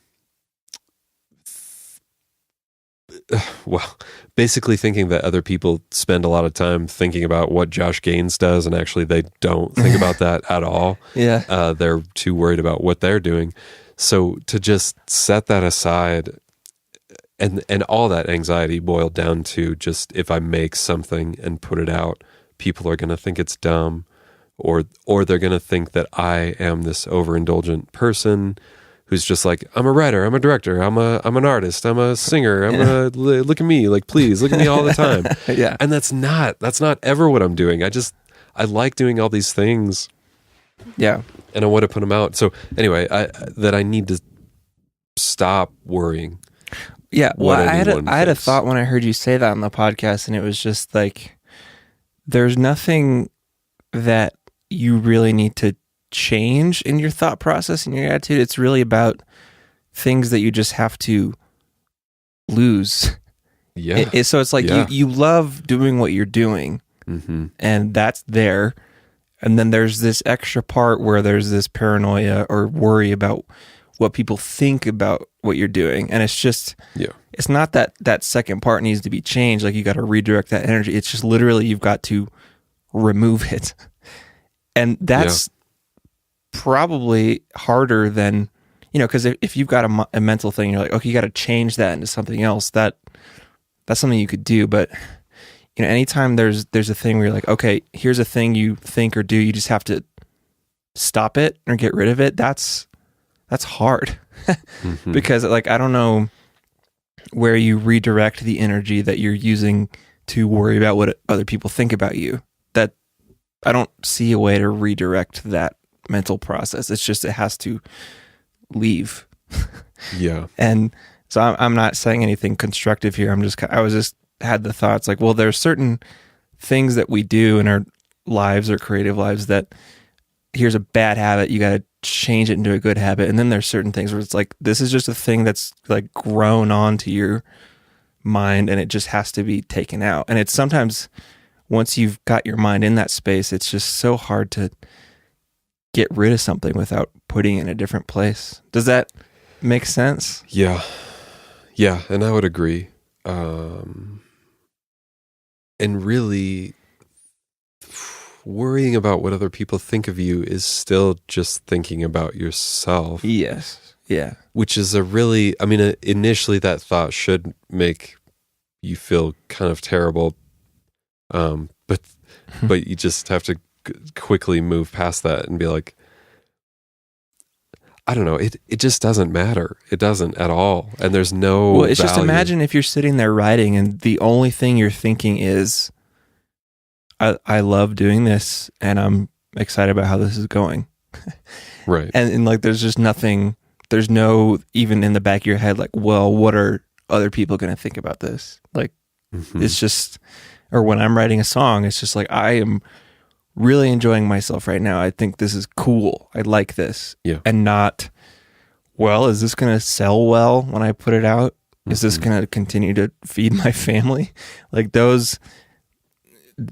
well, basically thinking that other people spend a lot of time thinking about what Josh Gaines does, and actually they don't think about that at all. Yeah. They're too worried about what they're doing. So to just set that aside, and all that anxiety boiled down to just, if I make something and put it out, people are going to think it's dumb, or they're going to think that I am this overindulgent person who's just like, I'm a writer, I'm a director, I'm an artist, I'm a singer, look at me, like, please look at me all the time. Yeah. And that's not ever what I'm doing. I like doing all these things. Yeah. And I want to put them out. So anyway, I need to stop worrying. Yeah. Well, I had a thought when I heard you say that on the podcast, and it was just like, there's nothing that you really need to change in your thought process and your attitude. It's really about things that you just have to lose. Yeah. So it's like you love doing what you're doing, and that's there. And then there's this extra part where there's this paranoia or worry about what people think about what you're doing. And it's just, it's not that second part needs to be changed. Like, you got to redirect that energy. It's just literally, you've got to remove it. And that's probably harder than, you know, because if you've got a mental thing, you're like, okay, you got to change that into something else. That's something you could do. But, you know, anytime there's a thing where you're like, okay, here's a thing you think or do, you just have to stop it or get rid of it. That's hard. Because, like, I don't know where you redirect the energy that you're using to worry about what other people think about you. That I don't see a way to redirect that mental process. It's just, it has to leave. Yeah. And so I'm not saying anything constructive here. I was just had the thoughts like, well, there's certain things that we do in our lives or creative lives that, here's a bad habit, you got to change it into a good habit. And then there's certain things where it's like, this is just a thing that's like grown onto your mind, and it just has to be taken out. And it's sometimes, once you've got your mind in that space, it's just so hard to get rid of something without putting it in a different place. Does that make sense? Yeah. Yeah. And I would agree. And really, worrying about what other people think of you is still just thinking about yourself. Yes. Yeah. Which is initially that thought should make you feel kind of terrible. But you just have to quickly move past that and be like, I don't know, it just doesn't matter. It doesn't at all. And there's no Well, it's value. just, imagine if you're sitting there writing and the only thing you're thinking is, I love doing this and I'm excited about how this is going. Right. And like, there's just nothing, there's no, even in the back of your head, like, well, what are other people going to think about this? Like, it's just, or when I'm writing a song, it's just like, I am really enjoying myself right now. I think this is cool. I like this. Yeah. And not, well, is this going to sell well when I put it out? Is this going to continue to feed my family? Like, those,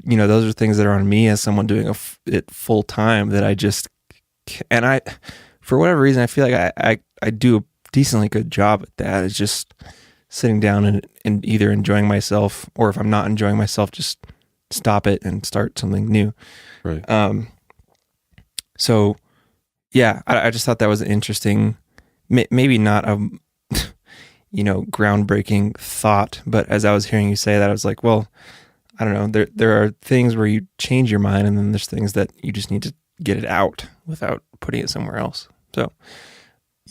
you know, those are things that are on me as someone doing it full time, that I just, and I, for whatever reason, I feel like I do a decently good job at that. It's just sitting down and either enjoying myself, or if I'm not enjoying myself, just stop it and start something new. Right. So yeah, I just thought that was an interesting, maybe not a, groundbreaking thought, but as I was hearing you say that, I was like, well, I don't know. There are things where you change your mind, and then there's things that you just need to get it out without putting it somewhere else. So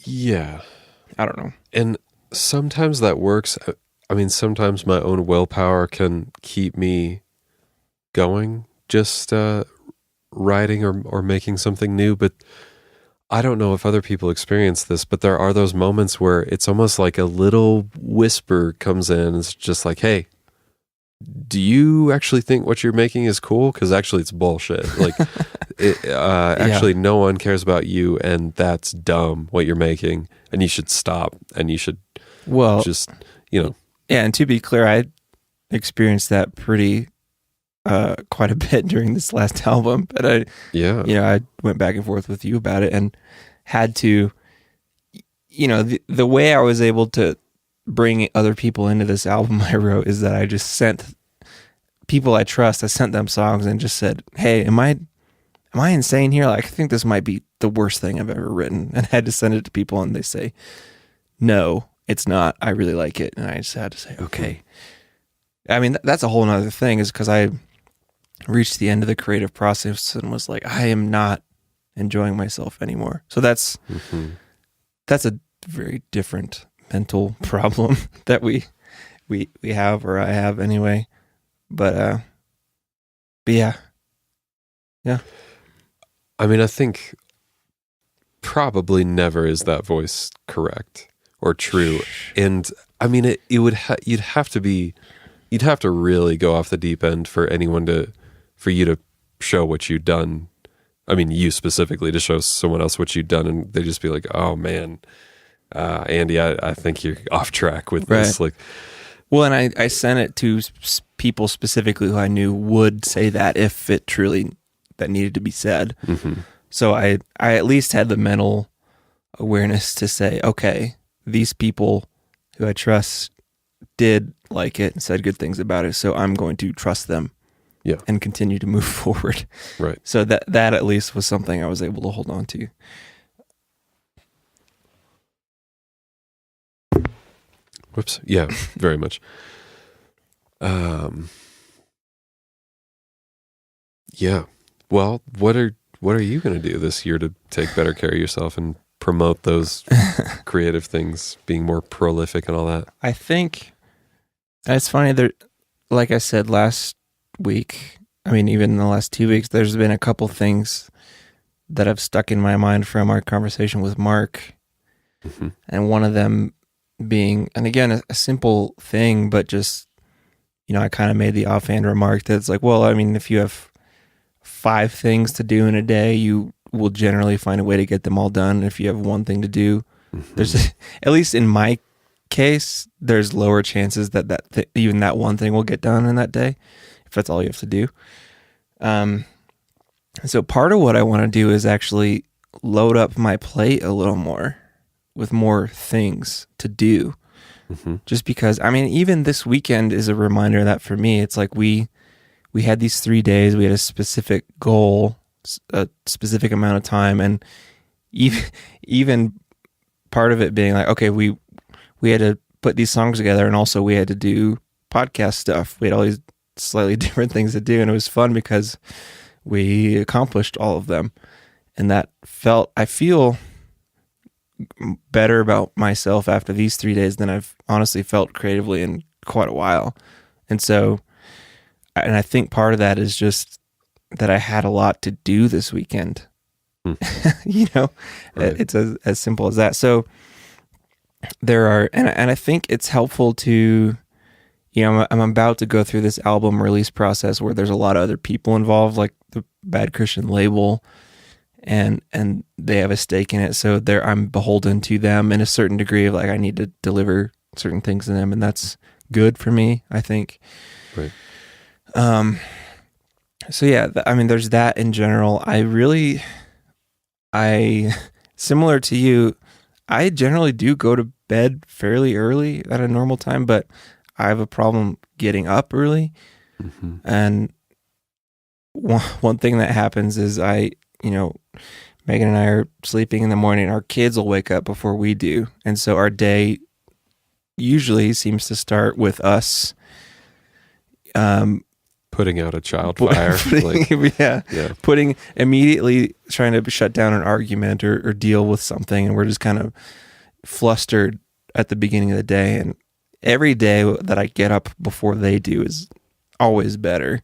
Yeah. I don't know. And sometimes that works. I mean, sometimes my own willpower can keep me going, just writing or making something new. But I don't know if other people experience this, but there are those moments where it's almost like a little whisper comes in. It's just like, hey, do you actually think what you're making is cool? Because actually it's bullshit. Like, actually no one cares about you, and that's dumb what you're making, and you should stop, and you should just, Yeah, and to be clear, I experienced that pretty quite a bit during this last album, but I went back and forth with you about it and had to, the way I was able to bring other people into this album I wrote is that I just sent people I trust, I sent them songs and just said, hey, am I insane here? Like, I think this might be the worst thing I've ever written, and I had to send it to people, and they say, no, it's not. I really like it. And I just had to say, okay. I mean, that's a whole nother thing, is because I reached the end of the creative process and was like, I am not enjoying myself anymore. So that's a very different mental problem that we have, or I have anyway. But yeah. I mean, I think probably never is that voice correct or true. And I mean, you'd have to really go off the deep end for you to show what you've done. I mean, you specifically, to show someone else what you've done, and they just be like, oh man, Andy, I think you're off track with this. Like, well, and I sent it to people specifically who I knew would say that if it truly that needed to be said. Mm-hmm. So I at least had the mental awareness to say, okay, these people who I trust did like it and said good things about it, so I'm going to trust them. Yeah. And continue to move forward. Right. So that at least was something I was able to hold on to. Whoops. Yeah, very much. Yeah. Well, what are you going to do this year to take better care of yourself and promote those creative things, being more prolific and all that? I think it's funny that, like I said last week, I mean, even in the last 2 weeks, there's been a couple things that have stuck in my mind from our conversation with Mark. Mm-hmm. And one of them being, and again, a simple thing, but just, I kind of made the offhand remark that it's like, well, I mean, if you have 5 things to do in a day, you will generally find a way to get them all done. If you have one thing to do, there's, at least in my case, there's lower chances that even that one thing will get done in that day, if that's all you have to do. So part of what I want to do is actually load up my plate a little more with more things to do. Mm-hmm. Just because, I mean, even this weekend is a reminder that for me, it's like we had these 3 days, we had a specific goal, a specific amount of time, and even part of it being like, okay, we had to put these songs together, and also we had to do podcast stuff. We had all these slightly different things to do, and it was fun because we accomplished all of them, and I feel better about myself after these 3 days than I've honestly felt creatively in quite a while. And so, and I think part of that is just that I had a lot to do this weekend. Right. It's as simple as that. So there are, and I think it's helpful to, I'm about to go through this album release process where there's a lot of other people involved, like the Bad Christian label, and they have a stake in it. So I'm beholden to them in a certain degree of like, I need to deliver certain things to them, and that's good for me, I think. Right. So yeah, I mean, there's that in general. Similar to you, I generally do go to bed fairly early at a normal time, but I have a problem getting up early. Mm-hmm. And one thing that happens is Megan and I are sleeping in the morning. Our kids will wake up before we do. And so our day usually seems to start with us Putting out a child fire. putting immediately trying to shut down an argument or deal with something. And we're just kind of flustered at the beginning of the day. And every day that I get up before they do is always better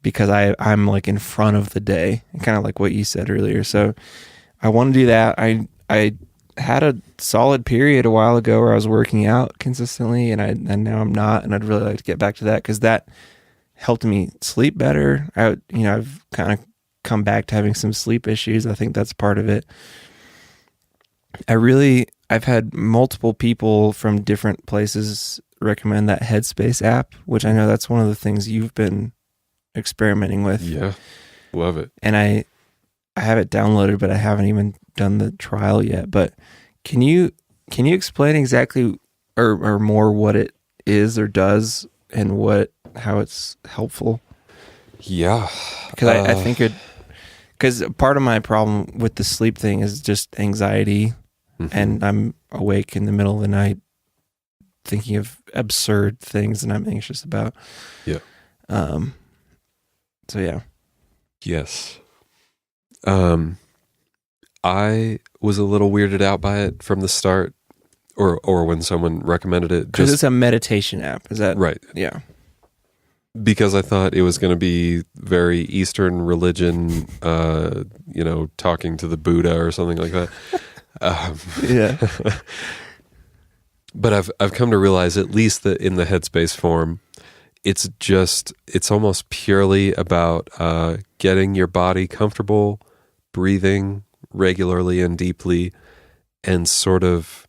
because I'm like in front of the day, kind of like what you said earlier. So I want to do that. I had a solid period a while ago where I was working out consistently and now I'm not. And I'd really like to get back to that because that helped me sleep better. I've kind of come back to having some sleep issues. I think that's part of it. I've had multiple people from different places recommend that Headspace app, which I know that's one of the things you've been experimenting with. Yeah. Love it. And I have it downloaded, but I haven't even done the trial yet. But can you explain exactly or more what it is or does and how it's helpful? Yeah. Because I think because part of my problem with the sleep thing is just anxiety. And I'm awake in the middle of the night thinking of absurd things that I'm anxious about. Yeah. So yeah. Yes. I was a little weirded out by it from the start, or when someone recommended it. Because it's a meditation app. Is that right? Yeah. Because I thought it was going to be very Eastern religion, talking to the Buddha or something like that. Yeah. But I've come to realize, at least that in the Headspace form, it's almost purely about getting your body comfortable, breathing regularly and deeply, and sort of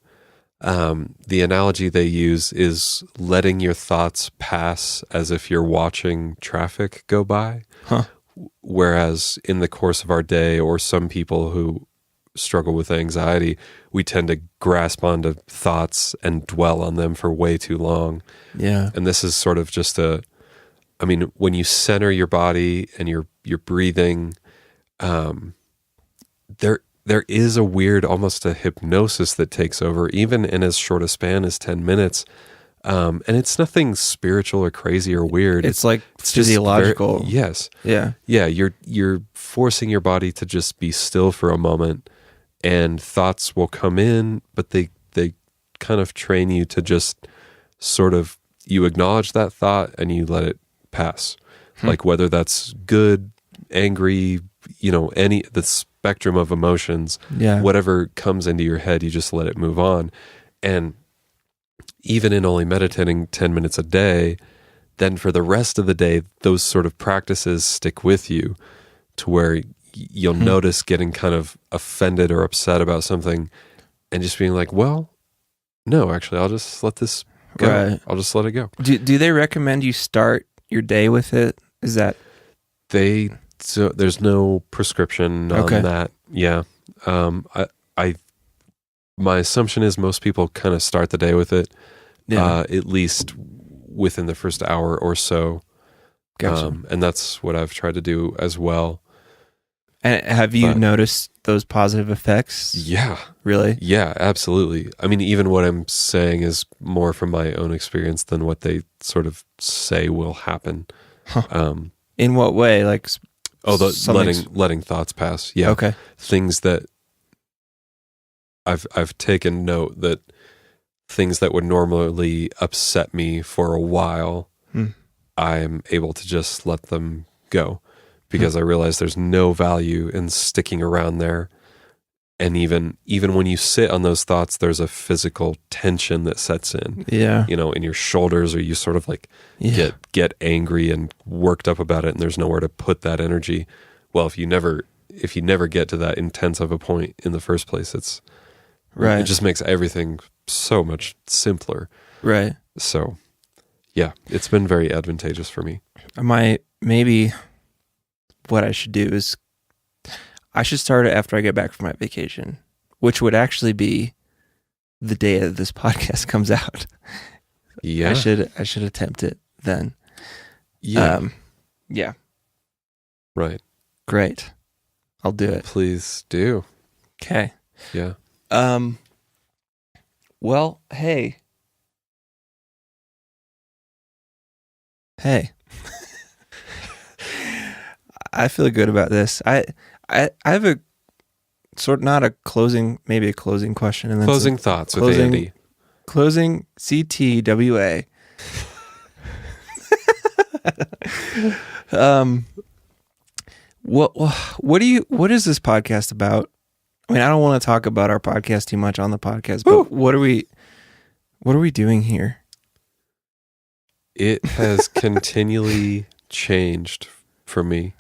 the analogy they use is letting your thoughts pass as if you're watching traffic go by. Huh. Whereas in the course of our day, or some people who struggle with anxiety, we tend to grasp onto thoughts and dwell on them for way too long. Yeah. And this is sort of just when you center your body and you're breathing, there is a weird, almost a hypnosis that takes over, even in as short a span as 10 minutes. And it's nothing spiritual or crazy or weird. It's like physiological. Yes. Yeah. Yeah. You're forcing your body to just be still for a moment, and thoughts will come in, but they kind of train you to just sort of, you acknowledge that thought and you let it pass. Like whether that's good, angry, the spectrum of emotions, whatever comes into your head, you just let it move on. And even in only meditating 10 minutes a day, then for the rest of the day, those sort of practices stick with you to where you'll notice getting kind of offended or upset about something and just being like, well, no, actually, I'll just let this go. Right. I'll just let it go. Do they recommend you start your day with it? Is that... So there's no prescription on that. Yeah. My assumption is most people kind of start the day with it, at least within the first hour or so. Gotcha. And that's what I've tried to do as well. And have you noticed those positive effects? Yeah. Really? Yeah, absolutely. I mean, even what I'm saying is more from my own experience than what they sort of say will happen. Huh. In what way? Like... letting thoughts pass. Yeah. Okay. Things that I've taken note that things that would normally upset me for a while, I'm able to just let them go because I realize there's no value in sticking around there. And even when you sit on those thoughts, there's a physical tension that sets in. Yeah. In your shoulders, or you sort of like get angry and worked up about it, and there's nowhere to put that energy. Well, if you never get to that intense of a point in the first place, it just makes everything so much simpler. Right. So, yeah, it's been very advantageous for me. Maybe what I should do is I should start it after I get back from my vacation, which would actually be the day that this podcast comes out. Yeah. I should attempt it then. Yeah. Yeah. Right. Great. I'll do it. Please do. Okay. Yeah. Well, hey. I feel good about this. I have a sort not a closing, maybe a closing question, and then Closing thoughts with Andy. Closing CTWA. What is this podcast about? I mean, I don't want to talk about our podcast too much on the podcast, but what are we doing here? It has continually changed for me.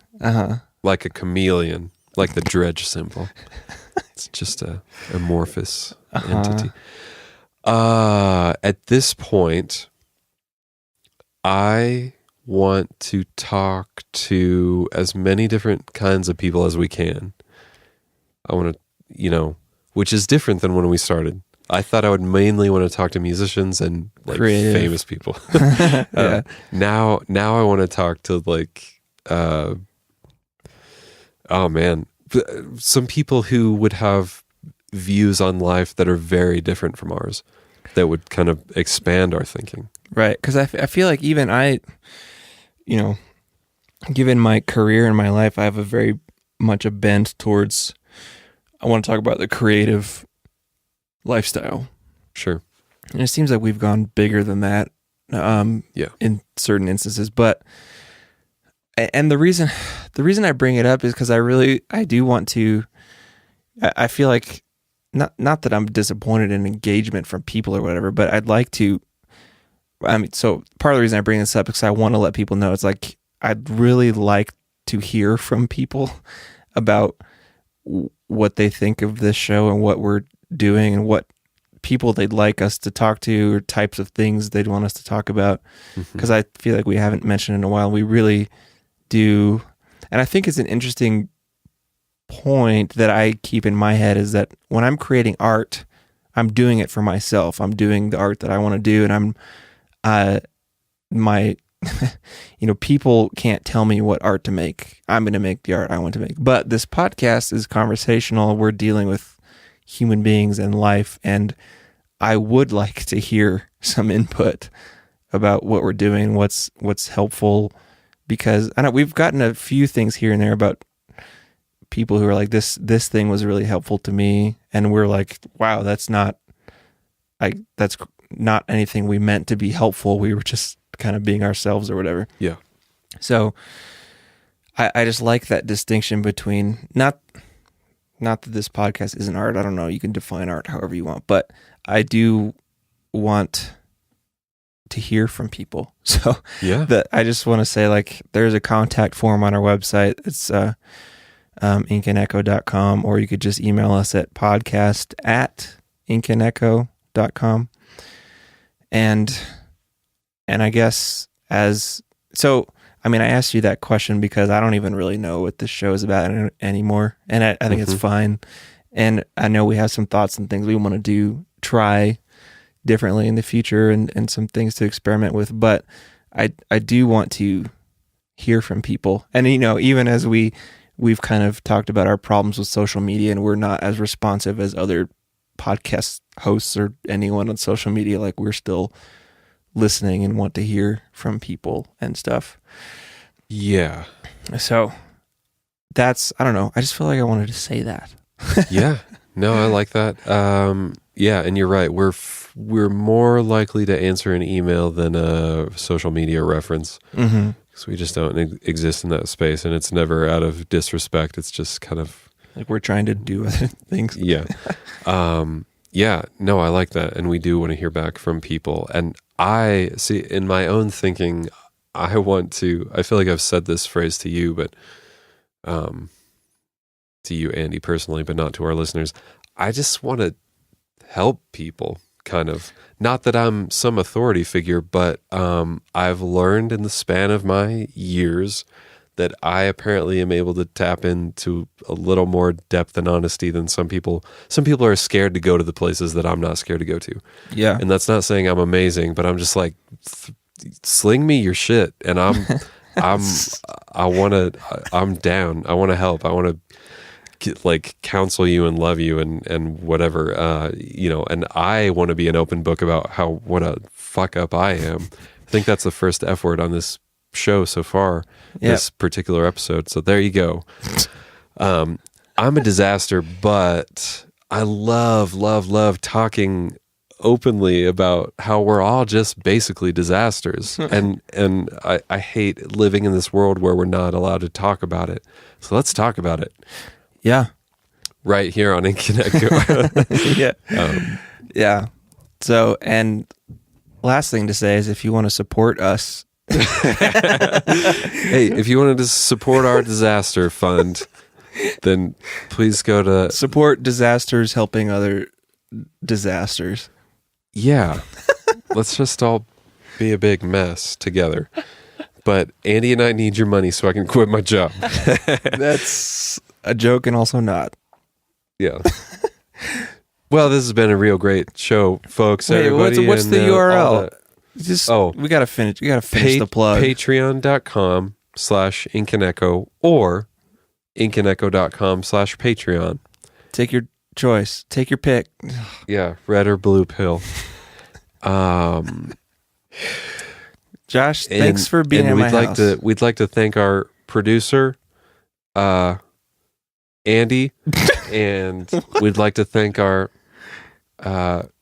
Like a chameleon, like the dredge symbol. It's just a amorphous entity. At this point, I want to talk to as many different kinds of people as we can. I want to, which is different than when we started. I thought I would mainly want to talk to musicians and like creative, famous people. Yeah. Now I want to talk to like, some people who would have views on life that are very different from ours, that would kind of expand our thinking. Right. Because I feel like even given my career and my life, I have a very much a bent towards, I want to talk about the creative lifestyle. Sure. And it seems like we've gone bigger than that in certain instances. But, and the reason I bring it up is because I do want to, I feel like, not that I'm disappointed in engagement from people or whatever, but I'd like to, so part of the reason I bring this up is because I want to let people know, it's like, I'd really like to hear from people about what they think of this show and what we're doing and what people they'd like us to talk to or types of things they'd want us to talk about. Because I feel like we haven't mentioned in a while. We really do. And I think it's an interesting point that I keep in my head is that when I'm creating art, I'm doing it for myself. I'm doing the art that I want to do. And people can't tell me what art to make. I'm going to make the art I want to make. But this podcast is conversational. We're dealing with human beings and life. And I would like to hear some input about what we're doing, what's helpful, because I know we've gotten a few things here and there about people who are like, this thing was really helpful to me. And we're like, wow, that's not anything we meant to be helpful. We were just kind of being ourselves or whatever. Yeah. So I just like that distinction between not that this podcast isn't art. I don't know. You can define art however you want, but I do want to hear from people. So I just want to say, like, there's a contact form on our website. It's inkandecho.com, or you could just email us at podcast@inkandecho.com. And I guess I asked you that question because I don't even really know what this show is about anymore. And I think it's fine. And I know we have some thoughts and things we want to try differently in the future and some things to experiment with. But I do want to hear from people. And, even as we've kind of talked about our problems with social media and we're not as responsive as other podcast hosts or anyone on social media, like we're still listening and want to hear from people and stuff. Yeah. So that's, I don't know. I just feel like I wanted to say that. Yeah. No, I like that. Yeah. And you're right. We're more likely to answer an email than a social media reference. Mm-hmm. Because we just don't exist in that space, and it's never out of disrespect. It's just kind of like we're trying to do other things. Yeah. Yeah. No, I like that. And we do want to hear back from people. And I see in my own thinking, I feel like I've said this phrase to you, but to you, Andy, personally, but not to our listeners. I just want to help people, kind of. Not that I'm some authority figure, but I've learned in the span of my years that I apparently am able to tap into a little more depth and honesty than some people. Some people are scared to go to the places that I'm not scared to go to. Yeah. And that's not saying I'm amazing, but I'm just like, sling me your shit, and I'm down. I want to help. I want to like counsel you and love you and whatever, and I want to be an open book about what a fuck up I am. I think that's the first F word on this show so far, this particular episode. So there you go. I'm a disaster, but I love talking openly about how we're all just basically disasters. and I hate living in this world where we're not allowed to talk about it. So let's talk about it. Yeah. Right here on Ink and Echo. Yeah. So, and last thing to say is if you want to support us. Hey, if you wanted to support our disaster fund, then please go to Support disasters helping other disasters. Yeah. Let's just all be a big mess together. But Andy and I need your money so I can quit my job. That's a joke and also not. Yeah. Well, this has been a real great show, folks. Wait, everybody. what's the URL? We gotta finish. We gotta finish the plug. Patreon.com/inkaneko or inkaneko.com/Patreon. Take your choice. Take your pick. Yeah, red or blue pill. Josh, thanks for being in my house. We'd like to thank our producer, Andy, and we'd like to thank our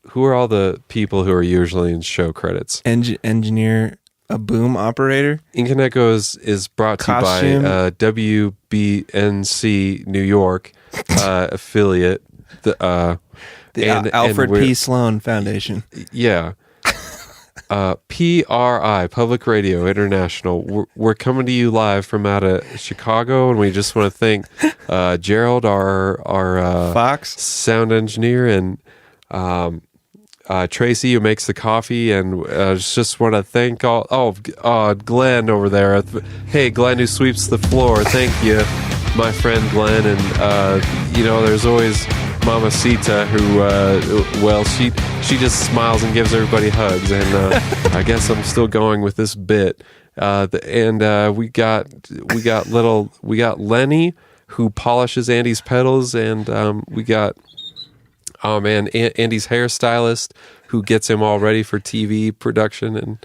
who are all the people who are usually in show credits? Engineer, a boom operator. Inkaneko is brought to you by WBNC New York affiliate, the Alfred P. Sloan Foundation. Yeah. PRI, Public Radio International. We're coming to you live from out of Chicago, and we just want to thank Gerald, our Fox sound engineer, and Tracy, who makes the coffee, and just want to thank Glenn over there. Hey, Glenn, who sweeps the floor. Thank you, my friend Glenn. And there's always Mama Sita, who she just smiles and gives everybody hugs. And I guess I'm still going with this bit. We got Lenny, who polishes Andy's pedals, and we got Andy's hairstylist, who gets him all ready for TV production, and